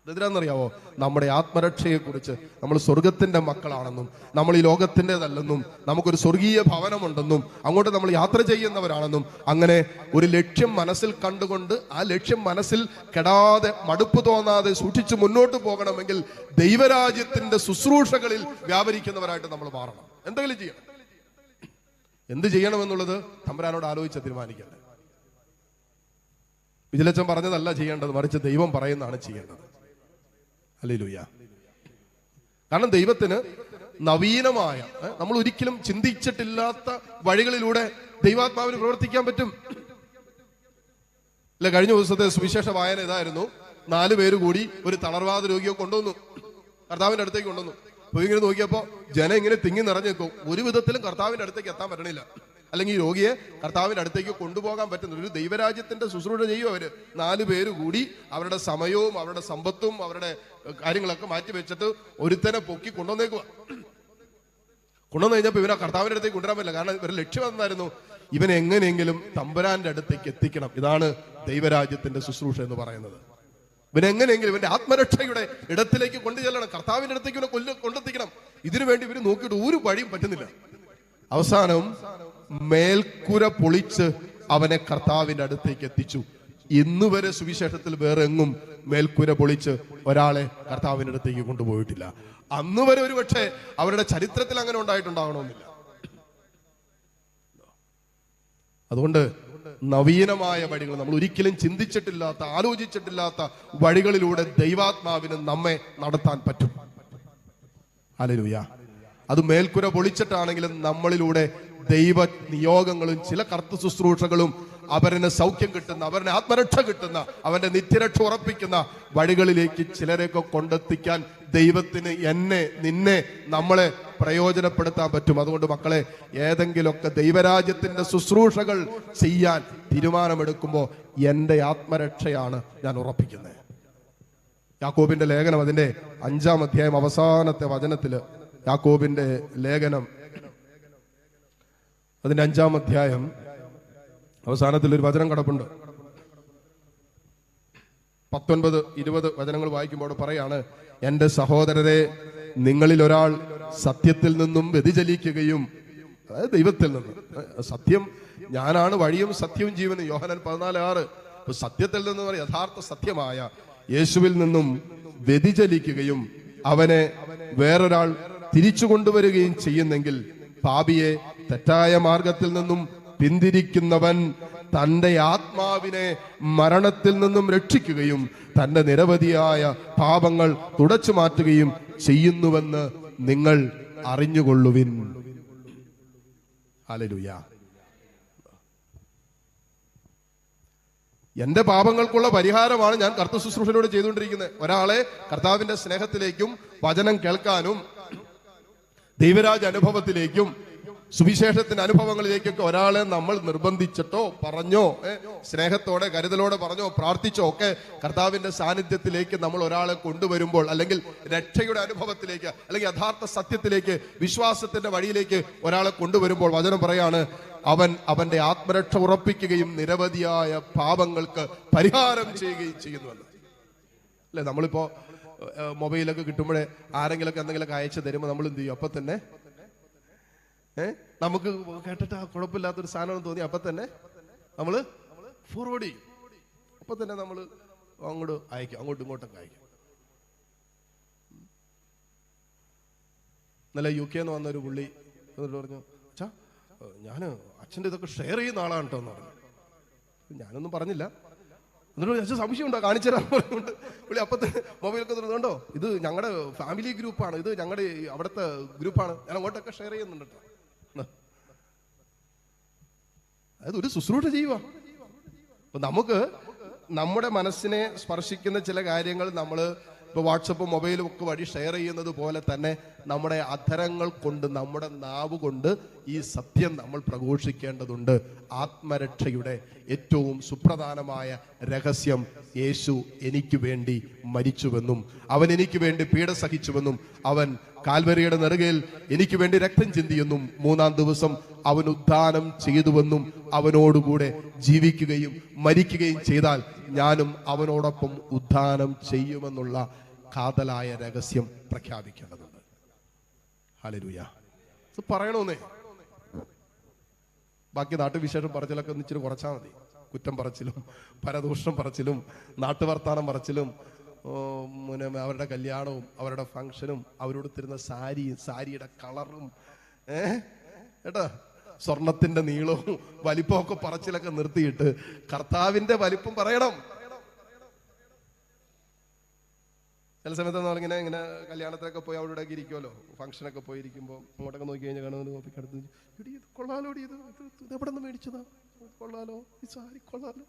എന്തിനാണെന്നറിയാവോ? നമ്മുടെ ആത്മരക്ഷയെ കുറിച്ച്, നമ്മൾ സ്വർഗത്തിന്റെ മക്കളാണെന്നും നമ്മൾ ഈ ലോകത്തിൻ്റെതല്ലെന്നും നമുക്കൊരു സ്വർഗീയ ഭവനമുണ്ടെന്നും അങ്ങോട്ട് നമ്മൾ യാത്ര ചെയ്യുന്നവരാണെന്നും അങ്ങനെ ഒരു ലക്ഷ്യം മനസ്സിൽ കണ്ടുകൊണ്ട് ആ ലക്ഷ്യം മനസ്സിൽ കെടാതെ മടുപ്പ് തോന്നാതെ സൂക്ഷിച്ച് മുന്നോട്ട് പോകണമെങ്കിൽ ദൈവരാജ്യത്തിന്റെ ശുശ്രൂഷകളിൽ വ്യാപരിക്കുന്നവരായിട്ട് നമ്മൾ മാറണം. എന്തെങ്കിലും ചെയ്യണം. എന്ത് ചെയ്യണമെന്നുള്ളത് തമ്പുരാനോട് ആലോചിച്ച് തീരുമാനിക്കേണ്ടത്. വിജിലച്ചൻ പറഞ്ഞതല്ല ചെയ്യേണ്ടത്, മറിച്ച് ദൈവം പറയുന്നതാണ് ചെയ്യേണ്ടത്. ഹല്ലേലൂയ. കാരണം ദൈവത്തിന് നവീനമായ, നമ്മൾ ഒരിക്കലും ചിന്തിച്ചിട്ടില്ലാത്ത വഴികളിലൂടെ ദൈവാത്മാവിന് പ്രവർത്തിക്കാൻ പറ്റും. അല്ലെ, കഴിഞ്ഞ ദിവസത്തെ സുവിശേഷ വായന ഇതായിരുന്നു. 4 പേര് കൂടി ഒരു തളർവാദ രോഗിയെ കൊണ്ടുവന്നു, കർത്താവിന്റെ അടുത്തേക്ക് കൊണ്ടുവന്നു. അപ്പൊ ഇങ്ങനെ നോക്കിയപ്പോ ജനം ഇങ്ങനെ തിങ്ങി നിറഞ്ഞു നിൽക്കും. ഒരു വിധത്തിലും കർത്താവിന്റെ അടുത്തേക്ക് എത്താൻ പറ്റണില്ല. അല്ലെങ്കിൽ ഈ രോഗിയെ കർത്താവിന്റെ അടുത്തേക്ക് കൊണ്ടുപോകാൻ പറ്റുന്ന ഒരു ദൈവരാജ്യത്തിന്റെ ശുശ്രൂഷ ചെയ്യും അവര്. 4 പേര് കൂടി അവരുടെ സമയവും അവരുടെ സമ്പത്തും അവരുടെ കാര്യങ്ങളൊക്കെ മാറ്റി വെച്ചിട്ട് ഒരുത്തനെ പൊക്കി കൊണ്ടുവന്നേക്കുക. കൊണ്ടുവന്നു കഴിഞ്ഞപ്പോൾ ഇവനെ കർത്താവിന്റെ അടുത്തേക്ക് കൊണ്ടുവരാൻ പറ്റില്ല. കാരണം ഇവരുടെ ലക്ഷ്യം എന്തായിരുന്നു? ഇവനെ എങ്ങനെയെങ്കിലും തമ്പുരാന്റെ അടുത്തേക്ക് എത്തിക്കണം. ഇതാണ് ദൈവരാജ്യത്തിന്റെ ശുശ്രൂഷ എന്ന് പറയുന്നത്. ഇവനെങ്ങനെയെങ്കിലും ഇവന്റെ ആത്മരക്ഷയുടെ ഇടത്തിലേക്ക് കൊണ്ടു ചെല്ലണം, കർത്താവിന്റെ അടുത്തേക്ക് ഇവനെ കൊണ്ടെത്തിക്കണം. ഇതിനു വേണ്ടി ഇവര് നോക്കിയിട്ട് ഒരു വഴിയും പറ്റുന്നില്ല. അവസാനം മേൽക്കുര പൊളിച്ച് അവനെ കർത്താവിന്റെ അടുത്തേക്ക് എത്തിച്ചു. ഇന്നുവരെ സുവിശേഷത്തിൽ വേറെ എങ്ങും മേൽക്കുര പൊളിച്ച് ഒരാളെ കർത്താവിന്റെ അടുത്തേക്ക് കൊണ്ടുപോയിട്ടില്ല. അന്ന് വരെ ഒരു പക്ഷേ അവരുടെ ചരിത്രത്തിൽ അങ്ങനെ ഉണ്ടായിട്ടുണ്ടാകണമെന്നില്ല. അതുകൊണ്ട് നവീനമായ വഴികൾ, നമ്മൾ ഒരിക്കലും ചിന്തിച്ചിട്ടില്ലാത്ത ആലോചിച്ചിട്ടില്ലാത്ത വഴികളിലൂടെ ദൈവാത്മാവിന് നമ്മെ നടത്താൻ പറ്റും. ഹല്ലേലൂയ. അത് മേൽക്കുര പൊളിച്ചിട്ടാണെങ്കിലും നമ്മളിലൂടെ ദൈവ നിയോഗങ്ങളും ചില കർത്തൃ ശുശ്രൂഷകളും അവരന് സൗഖ്യം കിട്ടുന്ന, അവരുടെ ആത്മരക്ഷ കിട്ടുന്ന, അവന്റെ നിത്യരക്ഷ ഉറപ്പിക്കുന്ന വഴികളിലേക്ക് ചിലരെയൊക്കെ കൊണ്ടെത്തിക്കാൻ ദൈവത്തിന് എന്നെ, നിന്നെ, നമ്മളെ പ്രയോജനപ്പെടുത്താൻ പറ്റും. അതുകൊണ്ട് മക്കളെ, ഏതെങ്കിലുമൊക്കെ ദൈവരാജ്യത്തിന്റെ ശുശ്രൂഷകൾ ചെയ്യാൻ തീരുമാനമെടുക്കുമ്പോൾ എൻ്റെ ആത്മരക്ഷയാണ് ഞാൻ ഉറപ്പിക്കുന്നത്. യാക്കോബിന്റെ ലേഖനം അതിന്റെ 5-ാം അധ്യായം അവസാനത്തെ വചനത്തില്, യാക്കോബിന്റെ ലേഖനം അതിന്റെ 5-ാം അധ്യായം അവസാനത്തിൽ ഒരു വചനം കിടപ്പുണ്ട്. 19-20 വചനങ്ങൾ വായിക്കുമ്പോൾ പറയാണ്, എൻ്റെ സഹോദരരെ, നിങ്ങളിൽ ഒരാൾ സത്യത്തിൽ നിന്നും വ്യതിചലിക്കുകയും, അതായത് ദൈവത്തിൽ നിന്ന്, സത്യം ഞാനാണ് വഴിയും സത്യവും ജീവനും, യോഹന്നാൻ 14:6. സത്യത്തിൽ നിന്ന് യഥാർത്ഥ സത്യമായ യേശുവിൽ നിന്നും വ്യതിചലിക്കുകയും അവനെ വേറൊരാൾ തിരിച്ചു കൊണ്ടുവരികയും ചെയ്യുന്നെങ്കിൽ, പാപിയെ തെറ്റായ മാർഗത്തിൽ നിന്നും പിന്തിരിക്കുന്നവൻ തന്റെ ആത്മാവിനെ മരണത്തിൽ നിന്നും രക്ഷിക്കുകയും തന്റെ നിരവധിയായ പാപങ്ങൾ തുടച്ചു മാറ്റുകയും ചെയ്യുന്നുവെന്ന് നിങ്ങൾ അറിഞ്ഞുകൊള്ളുവിൻ. ഹല്ലേലൂയ. എന്റെ പാപങ്ങൾക്കുള്ള പരിഹാരമാണ് ഞാൻ കർത്തൃ ശുശ്രൂഷയിലൂടെ ചെയ്തുകൊണ്ടിരിക്കുന്നത്. ഒരാളെ കർത്താവിന്റെ സ്നേഹത്തിലേക്കും വചനം കേൾക്കാനും ദൈവരാജ അനുഭവത്തിലേക്കും സുവിശേഷത്തിന്റെ അനുഭവങ്ങളിലേക്കൊക്കെ ഒരാളെ നമ്മൾ നിർബന്ധിച്ചിട്ടോ പറഞ്ഞോ, സ്നേഹത്തോടെ കരുതലോടെ പറഞ്ഞോ പ്രാർത്ഥിച്ചോ ഒക്കെ കർത്താവിന്റെ സാന്നിധ്യത്തിലേക്ക് നമ്മൾ ഒരാളെ കൊണ്ടുവരുമ്പോൾ, അല്ലെങ്കിൽ രക്ഷയുടെ അനുഭവത്തിലേക്ക്, അല്ലെങ്കിൽ യഥാർത്ഥ സത്യത്തിലേക്ക്, വിശ്വാസത്തിന്റെ വഴിയിലേക്ക് ഒരാളെ കൊണ്ടുവരുമ്പോൾ വചനം പറയാണ്, അവൻ അവന്റെ ആത്മരക്ഷ ഉറപ്പിക്കുകയും നിരവധിയായ പാപങ്ങൾക്ക് പരിഹാരം ചെയ്യുകയും ചെയ്യുന്നുവെന്ന്. അല്ലെ, നമ്മളിപ്പോ മൊബൈലൊക്കെ കിട്ടുമ്പോഴേ ആരെങ്കിലൊക്കെ എന്തെങ്കിലുമൊക്കെ അയച്ചു തരുമ്പോൾ നമ്മൾ എന്ത് ചെയ്യും? അപ്പൊ തന്നെ നമുക്ക് കേട്ടിട്ട് ആ കുഴപ്പമില്ലാത്തൊരു സാധനം തോന്നി അപ്പൊ തന്നെ നമ്മൾ ഫോർവേഡ് ചെയ്യും. അപ്പൊ തന്നെ നമ്മൾ അങ്ങോട്ട് അയക്കും, അങ്ങോട്ടും ഇങ്ങോട്ടൊക്കെ അയക്കും. ഇന്നലെ UK വന്നൊരു പുള്ളി എന്നിട്ട് പറഞ്ഞു, ചാ ഞാൻ അച്ഛൻ്റെ ഇതൊക്കെ ഷെയർ ചെയ്യുന്ന ആളാണ് കേട്ടോ എന്ന് പറഞ്ഞു. ഞാനൊന്നും പറഞ്ഞില്ല. എന്നിട്ട് അച്ഛൻ സംശയമുണ്ടോ, കാണിച്ചു തരാൻ പറഞ്ഞുകൊണ്ട് പുള്ളി അപ്പത്തെ മൊബൈലൊക്കെ തുറന്നുകൊണ്ടോ, ഇത് ഞങ്ങളുടെ ഫാമിലി ഗ്രൂപ്പാണ്, ഇത് ഞങ്ങളുടെ അവിടുത്തെ ഗ്രൂപ്പാണ്, ഞാൻ അങ്ങോട്ടൊക്കെ ഷെയർ ചെയ്യുന്നുണ്ട് കേട്ടോ. അതായത് ഒരു ശുശ്രൂഷ ചെയ്യുക. അപ്പൊ നമുക്ക് നമ്മുടെ മനസ്സിനെ സ്പർശിക്കുന്ന ചില കാര്യങ്ങൾ നമ്മൾ ഇപ്പോൾ വാട്സപ്പും മൊബൈലും ഒക്കെ വഴി ഷെയർ ചെയ്യുന്നത് പോലെ തന്നെ നമ്മുടെ അധരങ്ങൾ കൊണ്ട്, നമ്മുടെ നാവ് കൊണ്ട് ഈ സത്യം നമ്മൾ പ്രഘോഷിക്കേണ്ടതുണ്ട്. ആത്മരക്ഷയുടെ ഏറ്റവും സുപ്രധാനമായ രഹസ്യം, യേശു എനിക്ക് വേണ്ടി മരിച്ചുവെന്നും അവൻ എനിക്ക് വേണ്ടി പീഡ സഹിച്ചുവെന്നും അവൻ കാൽവരിയുടെ നെറുകയിൽ എനിക്ക് വേണ്ടി രക്തം ചിന്തിയെന്നും 3-ാം ദിവസം അവൻ ഉദ്ധാനം ചെയ്തുവെന്നും അവനോടുകൂടെ ജീവിക്കുകയും മരിക്കുകയും ചെയ്താൽ ഞാനും അവനോടൊപ്പം ഉദ്ധാനം ചെയ്യുമെന്നുള്ള കാതലായ രഹസ്യം പ്രഖ്യാപിക്കേണ്ടതുണ്ട്. ഹല്ലേലൂയ. ഇത് പറയണമെന്നേ. ബാക്കി നാട്ടുവിശേഷം പറച്ചിലൊക്കെ ഒന്ന് ഇച്ചിരി കുറച്ചാൽ മതി. കുറ്റം പറച്ചിലും പരദൂഷണം പറച്ചിലും നാട്ടുവർത്താനം പറച്ചിലും അവരുടെ കല്യാണവും അവരുടെ ഫംഗ്ഷനും അവരോടുത്തിരുന്ന സാരിയുടെ കളറും കേട്ടോ, സ്വർണത്തിന്റെ നീളവും വലിപ്പമൊക്കെ പറച്ചിലൊക്കെ നിർത്തിയിട്ട് കർത്താവിന്റെ വലിപ്പം പറയണം. ചില സമയത്ത് നമ്മളിങ്ങനെ ഇങ്ങനെ കല്യാണത്തിനൊക്കെ പോയി അവിടെ ഇടയ്ക്ക് ഇരിക്കുമല്ലോ, ഫംഗ്ഷനൊക്കെ പോയിരിക്കുമ്പോൾ അങ്ങോട്ടൊക്കെ നോക്കി കഴിഞ്ഞാൽ കാണുന്ന ടോപ്പിക് അടുത്ത്, ഇത് കൊള്ളാലോ, ഇത് എവിടെ നിന്ന് മേടിച്ചതാ, കൊള്ളാലോ, ഈ സാരി കൊള്ളാലോ.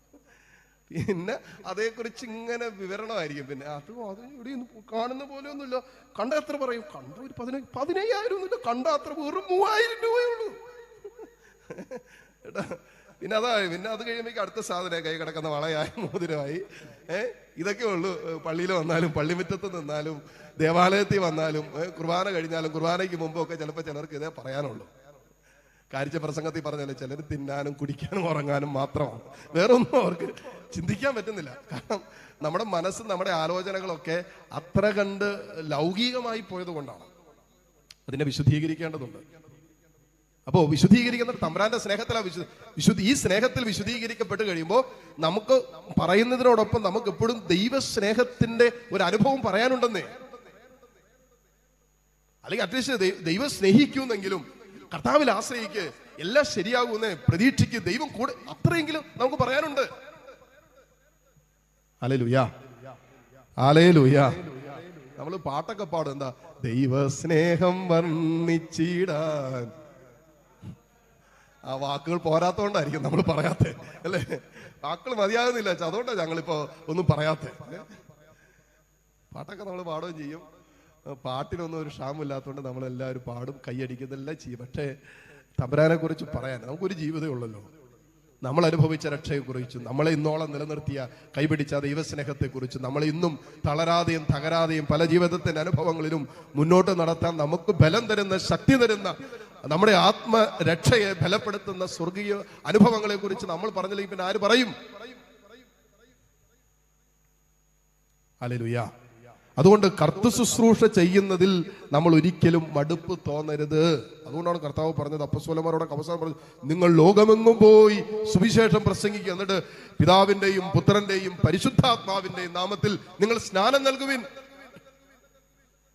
പിന്നെ അതേക്കുറിച്ച് ഇങ്ങനെ വിവരണമായിരിക്കും. പിന്നെ അത് ഇവിടെ കാണുന്ന പോലെ ഒന്നുമില്ല, കണ്ട എത്ര പറയും, കണ്ട ഒരു 15,000 ഒന്നുമില്ല, കണ്ട അത്ര വെറും 3,000 രൂപയുള്ളൂ കേട്ടാ. പിന്നെ അത് കഴിയുമ്പോഴേക്കും അടുത്ത സാധനം കൈ കിടക്കുന്ന വളയായി, മോതിരമായി. ഇതൊക്കെ ഉള്ളൂ. പള്ളിയിൽ വന്നാലും പള്ളിമുറ്റത്ത് നിന്നാലും ദേവാലയത്തിൽ വന്നാലും കുർബാന കഴിഞ്ഞാലും കുർബാനയ്ക്ക് മുമ്പൊക്കെ ചിലപ്പോൾ ചിലർക്ക് ഇതേ പറയാനുള്ളൂ. കാരിച്ച പ്രസംഗത്തിൽ പറഞ്ഞാലേ ചിലർ തിന്നാനും കുടിക്കാനും ഉറങ്ങാനും മാത്രമാണ്, വേറെ ഒന്നും അവർക്ക് ചിന്തിക്കാൻ പറ്റുന്നില്ല. കാരണം നമ്മുടെ മനസ്സും നമ്മുടെ ആലോചനകളൊക്കെ അത്ര കണ്ട് ലൗകികമായി പോയത് കൊണ്ടാണ്. അതിനെ വിശുദ്ധീകരിക്കേണ്ടതുണ്ട്. അപ്പോ വിശുദ്ധീകരിക്കുന്ന തമ്പുരാന്റെ സ്നേഹത്തിലാണ് ഈ സ്നേഹത്തിൽ വിശുദ്ധീകരിക്കപ്പെട്ട് കഴിയുമ്പോൾ നമുക്ക് പറയുന്നതിനോടൊപ്പം നമുക്ക് എപ്പോഴും ദൈവസ്നേഹത്തിന്റെ ഒരു അനുഭവം പറയാനുണ്ടെന്നേ. അല്ലെങ്കിൽ അറ്റ്ലീസ്റ്റ് ദൈവം സ്നേഹിക്കുന്നെങ്കിലും കർത്താവിൽ ആശ്രയിക്ക്, എല്ലാം ശരിയാകുമെന്ന് പ്രതീക്ഷിക്ക്, ദൈവം കൂടെ, അത്രയെങ്കിലും നമുക്ക് പറയാനുണ്ട്. Hallelujah, hallelujah. നമ്മൾ പാട്ടൊക്കെ പാടും, എന്താ, ദൈവസ്നേഹം വർണ്ണിച്ചിടാൻ. ആ വാക്കുകൾ പോരാത്തോണ്ടായിരിക്കും നമ്മൾ പറയാത്തെ, അല്ലേ? വാക്കുകൾ മതിയാകുന്നില്ല, അതുകൊണ്ടാണ് ഞങ്ങളിപ്പോ ഒന്നും പറയാത്തെ. പാട്ടൊക്കെ നമ്മൾ പാടുകയും ചെയ്യും. പാട്ടിനൊന്നും ഒരു ക്ഷാമില്ലാത്തതുകൊണ്ട് നമ്മളെല്ലാവരും പാടും, കൈയടിക്കുന്നതെല്ലാം ചെയ്യും. പക്ഷേ തമ്പുരാനെ കുറിച്ച് പറയാൻ നമുക്കൊരു ജീവിതമേ ഉള്ളല്ലോ. നമ്മൾ അനുഭവിച്ച രക്ഷയെക്കുറിച്ചും നമ്മളെ ഇന്നോളം നിലനിർത്തിയ കൈപിടിച്ച ദൈവസ്നേഹത്തെക്കുറിച്ചും നമ്മളെ ഇന്നും തളരാതെയും തകരാതെയും പല ജീവിതത്തിന്റെ അനുഭവങ്ങളിലും മുന്നോട്ട് നടത്താൻ നമുക്ക് ബലം തരുന്ന, ശക്തി തരുന്ന, നമ്മുടെ ആത്മരക്ഷയെ ബലപ്പെടുത്തുന്ന സ്വർഗീയ അനുഭവങ്ങളെ കുറിച്ച് നമ്മൾ പറഞ്ഞില്ലെങ്കിൽ പിന്നെ ആര് പറയും? ഹല്ലേലൂയ. അതുകൊണ്ട് കർത്തൃ ശുശ്രൂഷ ചെയ്യുന്നതിൽ നമ്മൾ ഒരിക്കലും മടുപ്പ് തോന്നരുത്. അതുകൊണ്ടാണ് കർത്താവ് പറഞ്ഞത്, അപ്പോസ്തലന്മാരോടൊക്കെ അവസാനം പറഞ്ഞത്, നിങ്ങൾ ലോകമെങ്ങും പോയി സുവിശേഷം പ്രസംഗിക്കുക, എന്നിട്ട് പിതാവിന്റെയും പുത്രന്റെയും പരിശുദ്ധാത്മാവിന്റെയും നാമത്തിൽ നിങ്ങൾ സ്നാനം നൽകുവിൻ.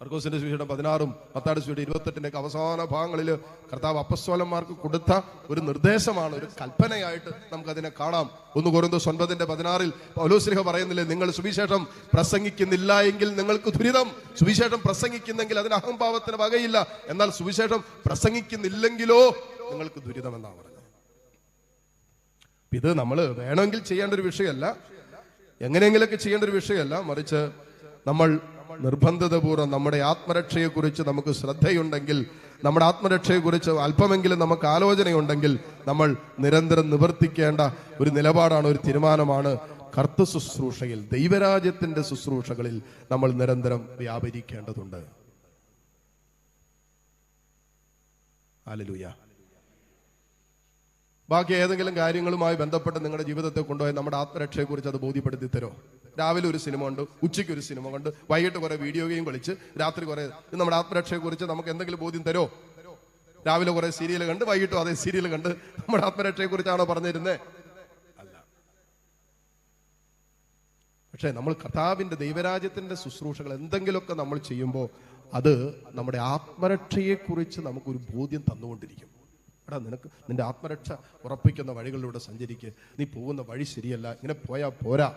മർക്കോസിന്റെ സുവിശേഷം 16 മത്തായിയുടെ സുവിശേഷം 28 അവസാന ഭാഗങ്ങളിൽ കർത്താവ് അപ്പോസ്തലന്മാർക്ക് കൊടുത്ത ഒരു നിർദ്ദേശമാണ്, ഒരു കൽപ്പനയായിട്ട് നമുക്കതിനെ കാണാം. 1 കൊരിന്ത്യർ 9:16 പൗലോസ്ലീഹ പറയുന്നില്ലേ, നിങ്ങൾ സുവിശേഷം പ്രസംഗിക്കുന്നില്ല എങ്കിൽ നിങ്ങൾക്ക് ദുരിതം, സുവിശേഷം പ്രസംഗിക്കുന്നെങ്കിൽ അതിന് അഹംഭാവത്തിന് വകയില്ല, എന്നാൽ സുവിശേഷം പ്രസംഗിക്കുന്നില്ലെങ്കിലോ നിങ്ങൾക്ക് ദുരിതം എന്നാണ് പറഞ്ഞത്. ഇത് നമ്മൾ വേണമെങ്കിൽ ചെയ്യേണ്ട ഒരു വിഷയമല്ല, എങ്ങനെയെങ്കിലൊക്കെ ചെയ്യേണ്ട ഒരു വിഷയമല്ല, മറിച്ച് നമ്മൾ നിർബന്ധിതപൂർവ്വം നമ്മുടെ ആത്മരക്ഷയെക്കുറിച്ച് നമുക്ക് ശ്രദ്ധയുണ്ടെങ്കിൽ, നമ്മുടെ ആത്മരക്ഷയെക്കുറിച്ച് അല്പമെങ്കിലും നമുക്ക് ആലോചനയുണ്ടെങ്കിൽ നമ്മൾ നിരന്തരം നിവർത്തിക്കേണ്ട ഒരു നിലപാടാണ്, ഒരു തീരുമാനമാണ് കർത്തൃ ശുശ്രൂഷയിൽ, ദൈവരാജ്യത്തിന്റെ ശുശ്രൂഷകളിൽ നമ്മൾ നിരന്തരം വ്യാപരിക്കേണ്ടതുണ്ട്. ഹല്ലേലൂയ. ബാക്കി ഏതെങ്കിലും കാര്യങ്ങളുമായി ബന്ധപ്പെട്ട് നിങ്ങളുടെ ജീവിതത്തെ കൊണ്ടുപോയി നമ്മുടെ ആത്മരക്ഷയെക്കുറിച്ച് അത് ബോധ്യപ്പെടുത്തി തരോ? രാവിലെ ഒരു സിനിമ ഉണ്ട്, ഉച്ചയ്ക്ക് ഒരു സിനിമ കണ്ട്, വൈകിട്ട് കുറെ വീഡിയോ ഗെയിം കളിച്ച്, രാത്രി കുറെ നമ്മുടെ ആത്മരക്ഷയെക്കുറിച്ച് നമുക്ക് എന്തെങ്കിലും ബോധ്യം തരോ? രാവിലെ കുറെ സീരിയൽ കണ്ട് വൈകിട്ടും അതേ സീരിയൽ കണ്ട് നമ്മുടെ ആത്മരക്ഷയെക്കുറിച്ചാണോ പറഞ്ഞിരുന്നേ? അല്ല. പക്ഷേ നമ്മൾ കർത്താവിന്റെ ദൈവരാജ്യത്തിന്റെ ശുശ്രൂഷകൾ എന്തെങ്കിലുമൊക്കെ നമ്മൾ ചെയ്യുമ്പോൾ അത് നമ്മുടെ ആത്മരക്ഷയെക്കുറിച്ച് നമുക്കൊരു ബോധ്യം തന്നുകൊണ്ടിരിക്കും. എടാ, നിനക്ക് നിന്റെ ആത്മരക്ഷ ഉറപ്പിക്കുന്ന വഴികളിലൂടെ സഞ്ചരിക്കുക. നീ പോകുന്ന വഴി ശരിയല്ല, ഇങ്ങനെ പോയാ പോരാ,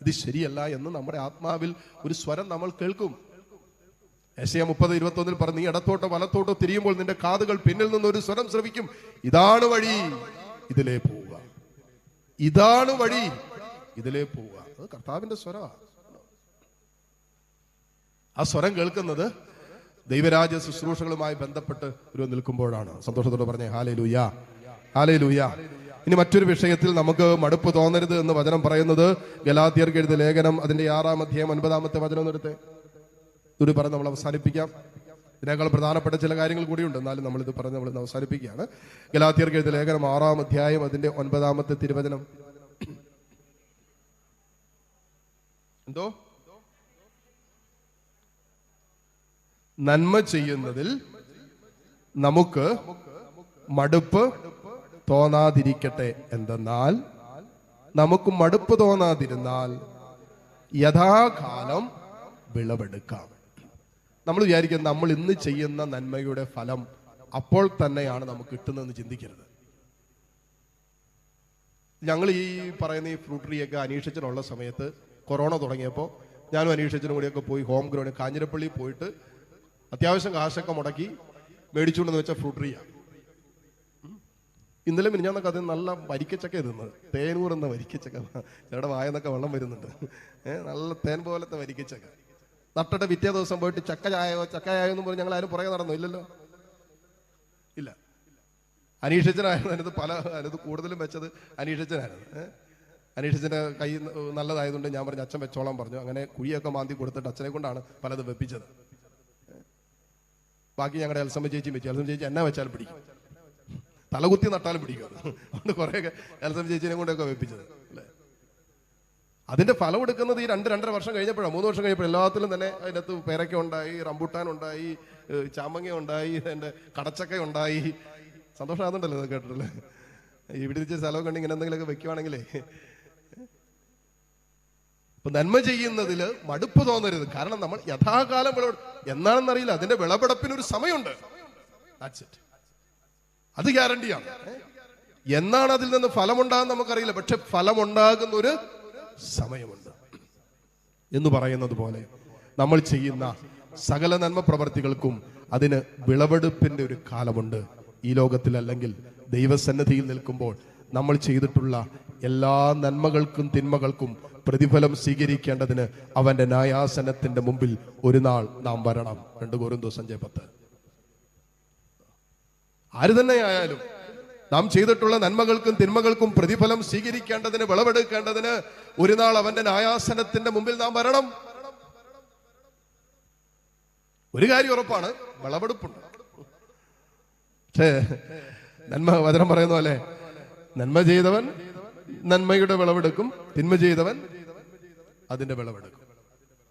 ഇത് ശരിയല്ല എന്ന് നമ്മുടെ ആത്മാവിൽ ഒരു സ്വരം നമ്മൾ കേൾക്കും. യെശയ്യാ 30:21 പറഞ്ഞു, നീ ഇടത്തോട്ടോ വലത്തോട്ടോ തിരിയുമ്പോൾ നിന്റെ കാതുകൾ പിന്നിൽ നിന്ന് ഒരു സ്വരം ശ്രവിക്കും, ഇതാണ് വഴി, ഇതിലേ പോവുക. ഇതാണ് വഴി, ഇതിലേ പോവുക. അത് കർത്താവിന്റെ സ്വരമാണ്. ആ സ്വരം കേൾക്കുന്നത് ദൈവരാജ്യ ശുശ്രൂഷകളുമായി ബന്ധപ്പെട്ട് ഒരു നിൽക്കുമ്പോഴാണ്. സന്തോഷത്തോടെ പറഞ്ഞേ ഹല്ലേലൂയ, ഹല്ലേലൂയ. ഇനി മറ്റൊരു വിഷയത്തിൽ നമുക്ക് മടുപ്പ് തോന്നരുത് എന്ന് വചനം പറയുന്നത് ഗലാത്യർക്ക് എഴുതിയ ലേഖനം അതിന്റെ 6-ാം അധ്യായം 9-ാമത്തെ വചനം എടുത്ത് ഇതുകൂടി പറഞ്ഞ് നമ്മൾ അവസാനിപ്പിക്കാം. ഇതിനേക്കാൾ പ്രധാനപ്പെട്ട ചില കാര്യങ്ങൾ കൂടിയുണ്ട്, എന്നാലും നമ്മളിത് പറഞ്ഞ് നമ്മൾ അവസാനിപ്പിക്കുകയാണ്. ഗലാത്യർക്ക് എഴുതിയ ലേഖനം 6-ാം അധ്യായം അതിന്റെ 9-ാമത്തെ തിരുവചനം. എന്തോ? നന്മ ചെയ്യുന്നതിൽ നമുക്ക് മടുപ്പ് തോന്നാതിരിക്കട്ടെ, എന്തെന്നാൽ നമുക്ക് മടുപ്പ് തോന്നാതിരുന്നാൽ യഥാകാലം വിളവെടുക്കാം. നമ്മൾ വിചാരിക്കും നമ്മൾ ഇന്ന് ചെയ്യുന്ന നന്മയുടെ ഫലം അപ്പോൾ തന്നെയാണ് നമുക്ക് കിട്ടുന്നതെന്ന് ചിന്തിക്കരുത്. ഞങ്ങൾ ഈ പറയുന്ന ഈ ഫ്രൂട്ട് ട്രീയൊക്കെ അന്വേഷിച്ചിട്ടുള്ള സമയത്ത് കൊറോണ തുടങ്ങിയപ്പോൾ ഞാനും അന്വേഷിച്ചിനും കൂടിയൊക്കെ പോയി ഹോം ഗ്രൗണ്ട് കാഞ്ഞിരപ്പള്ളി പോയിട്ട് അത്യാവശ്യം കാശൊക്കെ മുടക്കി മേടിച്ചുകൊണ്ടെന്ന് വെച്ചാൽ ഫ്രൂട്ട് ട്രീയാണ്. ഇന്നലെ മിനിഞ്ഞാന്നൊക്കെ അത് നല്ല വരിക്കച്ചക്ക തിന്നത്, തേനൂറെന്ന വരിക്കച്ചക്ക, ഞങ്ങളുടെ വായെന്നൊക്കെ വെള്ളം വരുന്നുണ്ട്. നല്ല തേൻ പോലത്തെ വരിക്കച്ചക്ക നട്ടിട്ട് പിറ്റേ ദിവസം പോയിട്ട് ചക്കയായോ എന്ന് പറഞ്ഞ് ഞങ്ങൾ ആരും പുറകെ നടന്നു ഇല്ലല്ലോ, ഇല്ല. അനീഷിച്ചനായിരുന്നു അതിനകത്ത് കൂടുതലും വെച്ചത് അനീഷിച്ചനായിരുന്നു. അനീഷിച്ചൻ്റെ കൈ നല്ലതായതുകൊണ്ട് ഞാൻ പറഞ്ഞു അച്ഛൻ വെച്ചോളാൻ പറഞ്ഞു. അങ്ങനെ കുഴിയൊക്കെ മാന്തി കൊടുത്തിട്ട് അച്ഛനെ കൊണ്ടാണ് പലതും വെപ്പിച്ചത്. ബാക്കി ഞങ്ങളുടെ എൽസമ്മ ചേച്ചിയും വെച്ചു. എൽസമ്മ ചേച്ചി എന്നാ വെച്ചാലും പിടിക്കും, തലകുത്തി നട്ടാലും പിടിക്കും. അതുകൊണ്ട് കുറേയൊക്കെ എൽസമ്മ ചേച്ചിനെ കൊണ്ടൊക്കെ വെപ്പിച്ചത് അല്ലേ. അതിന്റെ ഫലം എടുക്കുന്നത് ഈ 2-2.5 വർഷം കഴിഞ്ഞപ്പോഴാണ്, 3 വർഷം കഴിഞ്ഞപ്പോൾ എല്ലാത്തിലും തന്നെ അതിനകത്ത് പേരക്ക ഉണ്ടായി, റംബൂട്ടാൻ ഉണ്ടായി, ചാമ്പങ്ങ ഉണ്ടായി, അതിന്റെ കടച്ചക്ക ഉണ്ടായി. സന്തോഷമാകുന്നുണ്ടല്ലോ ഇത് കേട്ടിട്ടല്ലേ. ഇവിടെ ഇരിച്ച സ്ഥലമൊക്കെ ഉണ്ടെങ്കിൽ ഇങ്ങനെ എന്തെങ്കിലുമൊക്കെ വെക്കുവാണെങ്കിലേ. ഇപ്പൊ നന്മ ചെയ്യുന്നതിൽ മടുപ്പ് തോന്നരുത്, കാരണം നമ്മൾ യഥാകാലം എന്നാണെന്നറിയില്ല, അതിന്റെ വിളവെടുപ്പിനൊരു സമയമുണ്ട്. അത് ഗ്യാരണ്ടിയാണ്. എന്നാണ് അതിൽ നിന്ന് ഫലമുണ്ടാകുന്ന നമുക്കറിയില്ല, പക്ഷെ ഫലമുണ്ടാകുന്ന ഒരു സമയമുണ്ട് എന്ന് പറയുന്നത് പോലെ നമ്മൾ ചെയ്യുന്ന സകല നന്മ പ്രവർത്തികൾക്കും അതിന് വിളവെടുപ്പിന്റെ ഒരു കാലമുണ്ട്. ഈ ലോകത്തിൽ അല്ലെങ്കിൽ ദൈവസന്നിധിയിൽ നിൽക്കുമ്പോൾ നമ്മൾ ചെയ്തിട്ടുള്ള എല്ലാ നന്മകൾക്കും തിന്മകൾക്കും പ്രതിഫലം സ്വീകരിക്കേണ്ടതിന് അവന്റെ ന്യായാസനത്തിന്റെ മുമ്പിൽ ഒരു നാൾ നാം വരണം. 2 കൊരിന്ത്യർ 5:10. ആര് തന്നെയായാലും നാം ചെയ്തിട്ടുള്ള നന്മകൾക്കും തിന്മകൾക്കും പ്രതിഫലം സ്വീകരിക്കേണ്ടതിന് വിളവെടുക്കേണ്ടതിന് ഒരു നാൾ അവന്റെ ന്യായാസനത്തിന്റെ മുമ്പിൽ നാം വരണം. ഒരു കാര്യം ഉറപ്പാണ്, വിളവെടുപ്പുണ്ട്. പക്ഷേ നന്മ വചനം പറയുന്ന പോലെ നന്മ ചെയ്തവൻ നന്മയുടെ വിളവെടുക്കും, തിന്മ ചെയ്തവൻ അതിന്റെ വിളവെടുക്കും.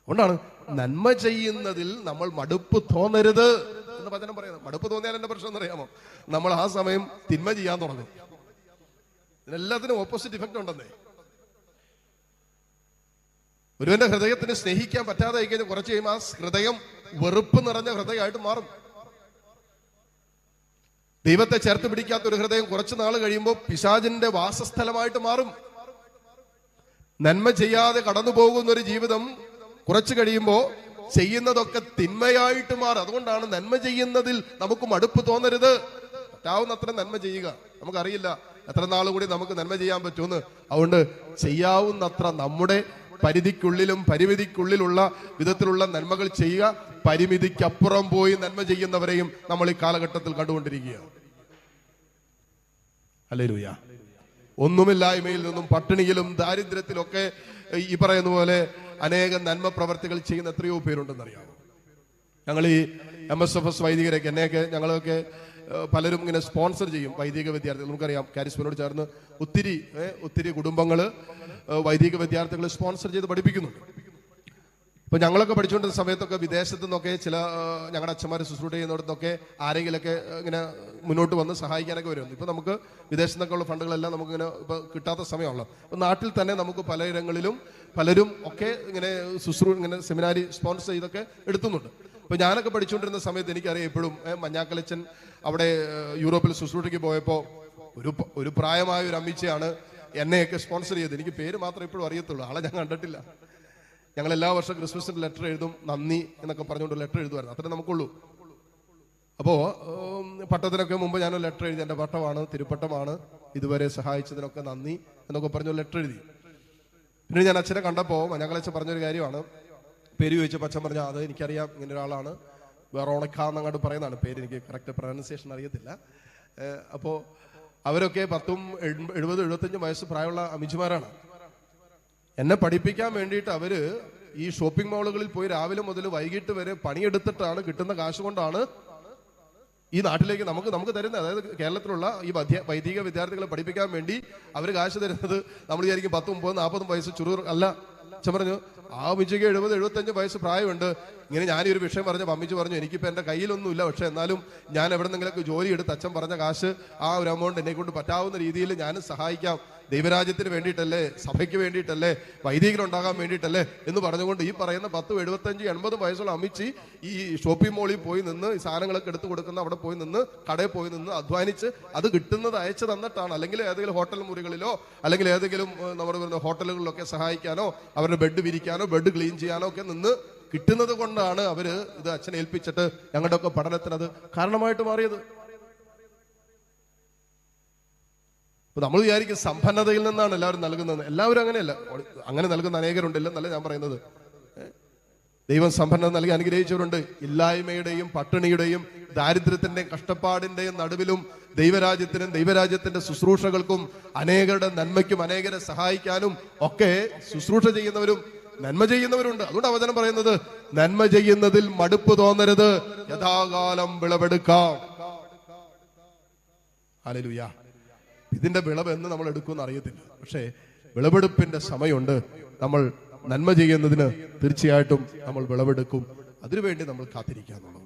അതുകൊണ്ടാണ് നന്മ ചെയ്യുന്നതിൽ നമ്മൾ മടുപ്പ് തോന്നരുത് എന്ന് വചനം പറയുന്നത്. മടുപ്പ് തോന്നിയാൽ എന്റെ പ്രശ്നം എന്നറിയാമോ? നമ്മൾ ആ സമയം തിന്മ ചെയ്യാൻ തുടങ്ങും. ഇതിനെല്ലാത്തിനും ഓപ്പോസിറ്റ് ഇഫക്റ്റ് ഉണ്ടെന്നേ. ഒരുവന്റെ ഹൃദയത്തിന് സ്നേഹിക്കാൻ പറ്റാതെ കഴിഞ്ഞാൽ കുറച്ച് കഴിയുമ്പോൾ ആ ഹൃദയം വെറുപ്പ് നിറഞ്ഞ ഹൃദയമായിട്ട് മാറും. ദൈവത്തെ ചേർത്ത് പിടിക്കാത്ത ഒരു ഹൃദയം കുറച്ചു നാൾ കഴിയുമ്പോൾ പിശാചിന്റെ വാസസ്ഥലമായിട്ട് മാറും. നന്മ ചെയ്യാതെ കടന്നു പോകുന്ന ഒരു ജീവിതം കുറച്ചു കഴിയുമ്പോൾ ചെയ്യുന്നതൊക്കെ തിന്മയായിട്ട് മാറും. അതുകൊണ്ടാണ് നന്മ ചെയ്യുന്നതിൽ നമുക്ക് മടുപ്പ് തോന്നരുത്. പറ്റാവുന്നത്ര നന്മ ചെയ്യുക. നമുക്കറിയില്ല എത്ര നാൾ കൂടി നമുക്ക് നന്മ ചെയ്യാൻ പറ്റുമെന്ന്. അതുകൊണ്ട് ചെയ്യാവുന്നത്ര നമ്മുടെ പരിധിക്കുള്ളിലും പരിമിതിക്കുള്ളിലുള്ള വിധത്തിലുള്ള നന്മകൾ ചെയ്യുക. പരിമിതിക്കപ്പുറം പോയി നന്മ ചെയ്യുന്നവരെയും നമ്മൾ ഈ കാലഘട്ടത്തിൽ കണ്ടുകൊണ്ടിരിക്കുകയാണ്. ഹല്ലേലൂയ. ഒന്നുമില്ലായ്മയിൽ നിന്നും പട്ടിണിയിലും ദാരിദ്ര്യത്തിലൊക്കെ ഈ പറയുന്ന പോലെ അനേകം നന്മ പ്രവർത്തികൾ ചെയ്യുന്ന എത്രയോ പേരുണ്ടെന്നറിയാമോ? ഞങ്ങൾ ഈ MSFS വൈദികരൊക്കെ എന്നെയൊക്കെ ഞങ്ങളൊക്കെ പലരും ഇങ്ങനെ സ്പോൺസർ ചെയ്യും. വൈദിക വിദ്യാർത്ഥികൾ നമുക്കറിയാം, കാരിസ്മയോട് ചേർന്ന് ഒത്തിരി കുടുംബങ്ങൾ വൈദിക വിദ്യാർത്ഥികളെ സ്പോൺസർ ചെയ്ത് പഠിപ്പിക്കുന്നുണ്ട്. ഇപ്പൊ ഞങ്ങളൊക്കെ പഠിച്ചുകൊണ്ടിരുന്ന സമയത്തൊക്കെ വിദേശത്തു നിന്നൊക്കെ ചില ഞങ്ങളുടെ അച്ഛന്മാർ ശുശ്രൂഷ ചെയ്യുന്നിടത്തൊക്കെ ആരെങ്കിലൊക്കെ ഇങ്ങനെ മുന്നോട്ട് വന്ന് സഹായിക്കാനൊക്കെ വരുന്നു. ഇപ്പൊ നമുക്ക് വിദേശത്തു നിന്നൊക്കെ ഉള്ള ഫണ്ടുകളെല്ലാം നമുക്ക് ഇങ്ങനെ ഇപ്പൊ കിട്ടാത്ത സമയമാണല്ലോ. അപ്പൊ നാട്ടിൽ തന്നെ നമുക്ക് പലയിടങ്ങളിലും പലരും ഒക്കെ ഇങ്ങനെ സെമിനാരി സ്പോൺസർ ചെയ്തൊക്കെ എടുത്തുന്നുണ്ട്. ഇപ്പൊ ഞാനൊക്കെ പഠിച്ചുകൊണ്ടിരുന്ന സമയത്ത് എനിക്കറിയാം ഇപ്പോഴും മഞ്ഞാക്കലച്ചൻ അവിടെ യൂറോപ്പിൽ ശുശ്രൂഷയ്ക്ക് പോയപ്പോൾ ഒരു പ്രായമായ ഒരു അമ്മച്ചിയാണ് എന്നെയൊക്കെ സ്പോൺസർ ചെയ്ത്. എനിക്ക് പേര് മാത്രമേ ഇപ്പോഴും അറിയത്തുള്ളൂ, ആളെ ഞാൻ കണ്ടിട്ടില്ല. ഞങ്ങൾ എല്ലാ വർഷവും ക്രിസ്മസിന് ലെറ്റർ എഴുതും, നന്ദി എന്നൊക്കെ പറഞ്ഞുകൊണ്ട് ലെറ്റർ എഴുതുമായിരുന്നു. അത്രേ നമുക്കുള്ളൂ. അപ്പോൾ പട്ടത്തിനൊക്കെ മുമ്പ് ഞാനൊരു ലെറ്റർ എഴുതി, എൻ്റെ പട്ടമാണ്, തിരുപ്പട്ടമാണ്, ഇതുവരെ സഹായിച്ചതിനൊക്കെ നന്ദി എന്നൊക്കെ പറഞ്ഞ ലെറ്റർ എഴുതി. പിന്നെ ഞാൻ അച്ഛനെ കണ്ടപ്പോൾ മഞ്ഞാക്കലച്ചൻ പറഞ്ഞൊരു കാര്യമാണ്, പേര് ചോദിച്ചപ്പോൾ അച്ഛൻ പറഞ്ഞാൽ അത് എനിക്കറിയാം, ഇങ്ങനെ ഒരാളാണ്, വെറോണിക്ക എന്നങ്ങോട്ട് പറയുന്നതാണ് പേര്, എനിക്ക് കറക്റ്റ് പ്രൊനൗൺസിയേഷൻ അറിയത്തില്ല. അപ്പോൾ അവരൊക്കെ 10, 70, 75 വയസ്സ് പ്രായമുള്ള അമ്മച്ചിമാരാണ്. എന്നെ പഠിപ്പിക്കാൻ വേണ്ടിയിട്ട് അവര് ഈ ഷോപ്പിംഗ് മാളുകളിൽ പോയി രാവിലെ മുതൽ വൈകിട്ട് വരെ പണിയെടുത്തിട്ടാണ് കിട്ടുന്ന കാശ് കൊണ്ടാണ് ഈ നാട്ടിലേക്ക് നമുക്ക് തരുന്നത്. അതായത് കേരളത്തിലുള്ള ഈ വൈദിക വിദ്യാർത്ഥികളെ പഠിപ്പിക്കാൻ വേണ്ടി അവർ കാശ് തരുന്നത് നമ്മൾ വിചാരിക്കും 10, 30, 40 വയസ്സ് ചുരുർ അല്ല. അച്ഛൻ പറഞ്ഞു ആ അമ്മച്ചിക്ക് 70, 75 വയസ്സ് പ്രായമുണ്ട്. ഇങ്ങനെ ഞാനൊരു വിഷയം പറഞ്ഞു, അമ്മച്ചി പറഞ്ഞു എനിക്കിപ്പോൾ എൻ്റെ കയ്യിലൊന്നുമില്ല, പക്ഷെ എന്നാലും ഞാൻ എവിടെ നിന്നെങ്കിലൊക്കെ ജോലി എടുത്ത് അച്ഛൻ പറഞ്ഞ കാശ് ആ ഒരു എമൗണ്ട് എന്നെ കൊണ്ട് പറ്റാവുന്ന രീതിയിൽ ഞാൻ സഹായിക്കാം, ദൈവരാജ്യത്തിന് വേണ്ടിയിട്ടല്ലേ, സഭയ്ക്ക് വേണ്ടിയിട്ടല്ലേ, വൈദികരുണ്ടാകാൻ വേണ്ടിയിട്ടല്ലേ എന്ന് പറഞ്ഞുകൊണ്ട് ഈ പറയുന്ന 10, 75, 80 വയസ്സുള്ള അമ്മച്ചി ഈ ഷോപ്പിംഗ് മോളിൽ പോയി നിന്ന് ഈ സാധനങ്ങളൊക്കെ എടുത്തു കൊടുക്കുന്ന അവിടെ പോയി നിന്ന് കടയിൽ പോയി നിന്ന് അധ്വാനിച്ച് അത് കിട്ടുന്നത് അയച്ചു തന്നിട്ടാണ്, അല്ലെങ്കിൽ ഏതെങ്കിലും ഹോട്ടൽ മുറികളിലോ അല്ലെങ്കിൽ ഏതെങ്കിലും നമ്മുടെ ഹോട്ടലുകളിലൊക്കെ സഹായിക്കാനോ അവരുടെ ബെഡ് വിരിക്കാനോ ബെഡ് ക്ലീൻ ചെയ്യാനോ ഒക്കെ നിന്ന് കിട്ടുന്നത് കൊണ്ടാണ് അവര് ഇത് അച്ഛനെ ഏൽപ്പിച്ചിട്ട് ഞങ്ങളുടെ ഒക്കെ പഠനത്തിന് അത് കാരണമായിട്ട് മാറിയത്. നമ്മൾ വിചാരിക്കും സമ്പന്നതയിൽ നിന്നാണ് എല്ലാവരും നൽകുന്നത്. എല്ലാവരും അങ്ങനെയല്ല, അങ്ങനെ നൽകുന്ന അനേകരുണ്ടല്ലെന്നല്ല ഞാൻ പറയുന്നത്. ദൈവം സമ്പന്നത നൽകി അനുഗ്രഹിച്ചവരുണ്ട്. ഇല്ലായ്മയുടെയും പട്ടിണിയുടെയും ദാരിദ്ര്യത്തിന്റെയും കഷ്ടപ്പാടിന്റെയും നടുവിലും ദൈവരാജ്യത്തിനും ദൈവരാജ്യത്തിന്റെ ശുശ്രൂഷകൾക്കും അനേകരുടെ നന്മയ്ക്കും അനേകരെ സഹായിക്കാനും ഒക്കെ ശുശ്രൂഷ ചെയ്യുന്നവരും നന്മ ചെയ്യുന്നവരുണ്ട്. അതുകൊണ്ട് വചനം പറയുന്നത് നന്മ ചെയ്യുന്നതിൽ മടുപ്പ് തോന്നരുത്, യഥാകാലം വിളവെടുക്കാം. ഹല്ലേലൂയ. ഇതിന്റെ വിളവ് എന്ന് നമ്മൾ എടുക്കുമെന്ന് അറിയത്തില്ല, പക്ഷേ വിളവെടുപ്പിന്റെ സമയമുണ്ട്. നമ്മൾ നന്മ ചെയ്യുന്നതിന് തീർച്ചയായിട്ടും നമ്മൾ വിളവെടുക്കും. അതിനുവേണ്ടി നമ്മൾ കാത്തിരിക്കാന്നുള്ളൂ.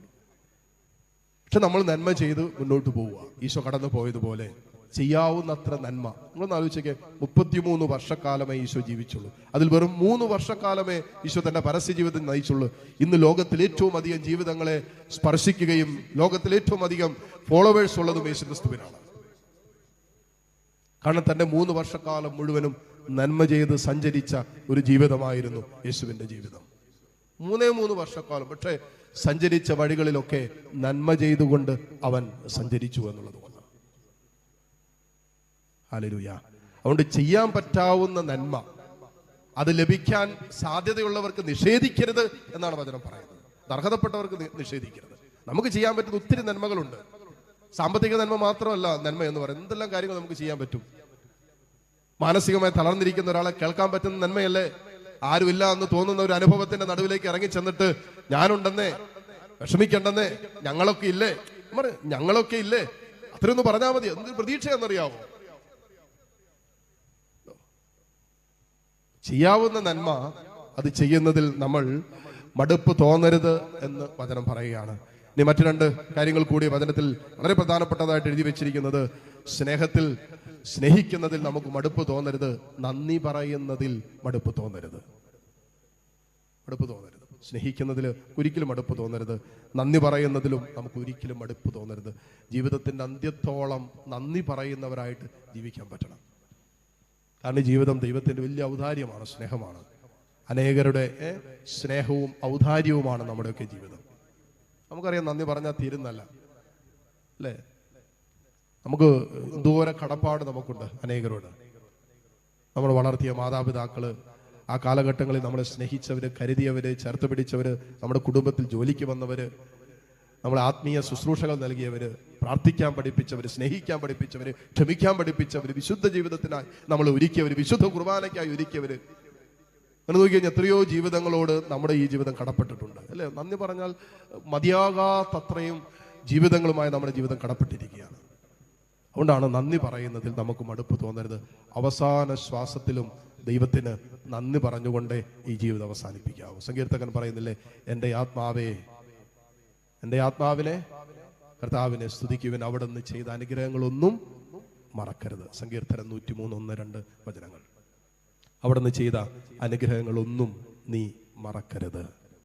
പക്ഷെ നമ്മൾ നന്മ ചെയ്ത് മുന്നോട്ട് പോവുക. ഈശോ കടന്നു പോയതുപോലെ ചെയ്യാവുന്നത്ര നന്മ. നിങ്ങളൊന്ന് ആലോചിച്ചേ, 33 വർഷക്കാലമേ ഈശോ ജീവിച്ചുള്ളൂ. അതിൽ വെറും 3 വർഷക്കാലമേ ഈശോ തന്റെ പരസ്യ ജീവിതം നയിച്ചുള്ളൂ. ഇന്ന് ലോകത്തിൽ ഏറ്റവും അധികം ജീവിതങ്ങളെ സ്പർശിക്കുകയും ലോകത്തിൽ ഏറ്റവും അധികം ഫോളോവേഴ്സ് ഉള്ളതും യേശുക്രിസ്തുവിനാണ്. കാരണം തന്റെ 3 വർഷക്കാലം മുഴുവനും നന്മ ചെയ്ത് സഞ്ചരിച്ച ഒരു ജീവിതമായിരുന്നു യേശുവിന്റെ ജീവിതം. 3 വർഷക്കാലം, പക്ഷേ സഞ്ചരിച്ച വഴികളിലൊക്കെ നന്മ ചെയ്തുകൊണ്ട് അവൻ സഞ്ചരിച്ചു എന്നുള്ളത് കൊണ്ട്. ഹല്ലേലൂയ. അതുകൊണ്ട് ചെയ്യാൻ പറ്റാവുന്ന നന്മ അത് ലഭിക്കാൻ സാധ്യതയുള്ളവർക്ക് നിഷേധിക്കരുത് എന്നാണ് വചനം പറയുന്നത്. അർഹതപ്പെട്ടവർക്ക് നിഷേധിക്കരുത്. നമുക്ക് ചെയ്യാൻ പറ്റുന്ന ഒത്തിരി നന്മകളുണ്ട്. സാമ്പത്തിക നന്മ മാത്രമല്ല നന്മ എന്ന് പറയുന്നത്. എന്തെല്ലാം കാര്യങ്ങൾ നമുക്ക് ചെയ്യാൻ പറ്റും. മാനസികമായി തളർന്നിരിക്കുന്ന ഒരാളെ കേൾക്കാൻ പറ്റുന്ന നന്മയല്ലേ? ആരുമില്ല എന്ന് തോന്നുന്ന ഒരു അനുഭവത്തിന്റെ നടുവിലേക്ക് ഇറങ്ങി ചെന്നിട്ട് ഞാനുണ്ടെന്നേ, വിഷമിക്കണ്ടെന്നേ, ഞങ്ങളൊക്കെ ഇല്ലേ, ഞങ്ങളൊക്കെ ഇല്ലേ, അത്രയൊന്ന് പറഞ്ഞാൽ മതി. എന്ത് പ്രതീക്ഷയെന്നറിയാവോ? ചെയ്യാവുന്ന നന്മ അത് ചെയ്യുന്നതിൽ നമ്മൾ മടുപ്പ് തോന്നരുത് എന്ന് വചനം പറയുകയാണ്. ഇനി മറ്റു 2 കാര്യങ്ങൾ കൂടി വചനത്തിൽ വളരെ പ്രധാനപ്പെട്ടതായിട്ട് എഴുതി വെച്ചിരിക്കുന്നത്, സ്നേഹിക്കുന്നതിൽ നമുക്ക് മടുപ്പ് തോന്നരുത്, നന്ദി പറയുന്നതിൽ മടുപ്പ് തോന്നരുത്. സ്നേഹിക്കുന്നതിൽ ഒരിക്കലും മടുപ്പ് തോന്നരുത്, നന്ദി പറയുന്നതിലും നമുക്ക് ഒരിക്കലും മടുപ്പ് തോന്നരുത്. ജീവിതത്തിന്റെ അന്ത്യത്തോളം നന്ദി പറയുന്നവരായിട്ട് ജീവിക്കാൻ പറ്റണം. കാരണം ജീവിതം ദൈവത്തിന്റെ വലിയ ഔദാര്യമാണ്, സ്നേഹമാണ്. അനേകരുടെ സ്നേഹവും ഔദാര്യവുമാണ് നമ്മുടെയൊക്കെ ജീവിതം. നമുക്കറിയാം നന്ദി പറഞ്ഞാൽ തീരുന്നല്ല, അല്ലേ? നമുക്ക് എന്തോരം കടപ്പാട് നമുക്കുണ്ട് അനേകരോട്. നമ്മൾ വളർത്തിയ മാതാപിതാക്കള്, ആ കാലഘട്ടങ്ങളിൽ നമ്മളെ സ്നേഹിച്ചവര്, കരുതിയവര്, ചേർത്ത് പിടിച്ചവര്, നമ്മുടെ കുടുംബത്തിൽ ജോലിക്ക് വന്നവര്, നമ്മളെ ആത്മീയ ശുശ്രൂഷകൾ നൽകിയവര്, പ്രാർത്ഥിക്കാൻ പഠിപ്പിച്ചവര്, സ്നേഹിക്കാൻ പഠിപ്പിച്ചവര്, ക്ഷമിക്കാൻ പഠിപ്പിച്ചവര്, വിശുദ്ധ ജീവിതത്തിനായി നമ്മൾ ഒരുക്കിയവര്, വിശുദ്ധ കുർബാനയ്ക്കായി ഒരുക്കിയവര്. അങ്ങനെ നോക്കിക്കഴിഞ്ഞാൽ എത്രയോ ജീവിതങ്ങളോട് നമ്മുടെ ഈ ജീവിതം കടപ്പെട്ടിട്ടുണ്ട്, അല്ലേ? നന്ദി പറഞ്ഞാൽ മതിയാകാത്തത്രയും ജീവിതങ്ങളുമായി നമ്മുടെ ജീവിതം കടപ്പെട്ടിരിക്കുകയാണ്. അതുകൊണ്ടാണ് നന്ദി പറയുന്നതിൽ നമുക്ക് മടുപ്പ് തോന്നരുത്. അവസാന ശ്വാസത്തിലും ദൈവത്തിന് നന്ദി പറഞ്ഞുകൊണ്ടേ ഈ ജീവിതം അവസാനിപ്പിക്കാവൂ. സങ്കീർത്തകൻ പറയുന്നില്ലേ, എൻ്റെ ആത്മാവിനെ കർത്താവിനെ സ്തുതിക്കുവിൻ, അവിടെ നിന്ന് ചെയ്ത അനുഗ്രഹങ്ങളൊന്നും മറക്കരുത്. സങ്കീർത്തനം 103:1-2 വചനങ്ങൾ. അവിടെ നിന്ന് ചെയ്ത അനുഗ്രഹങ്ങളൊന്നും നീ മറക്കരുത്.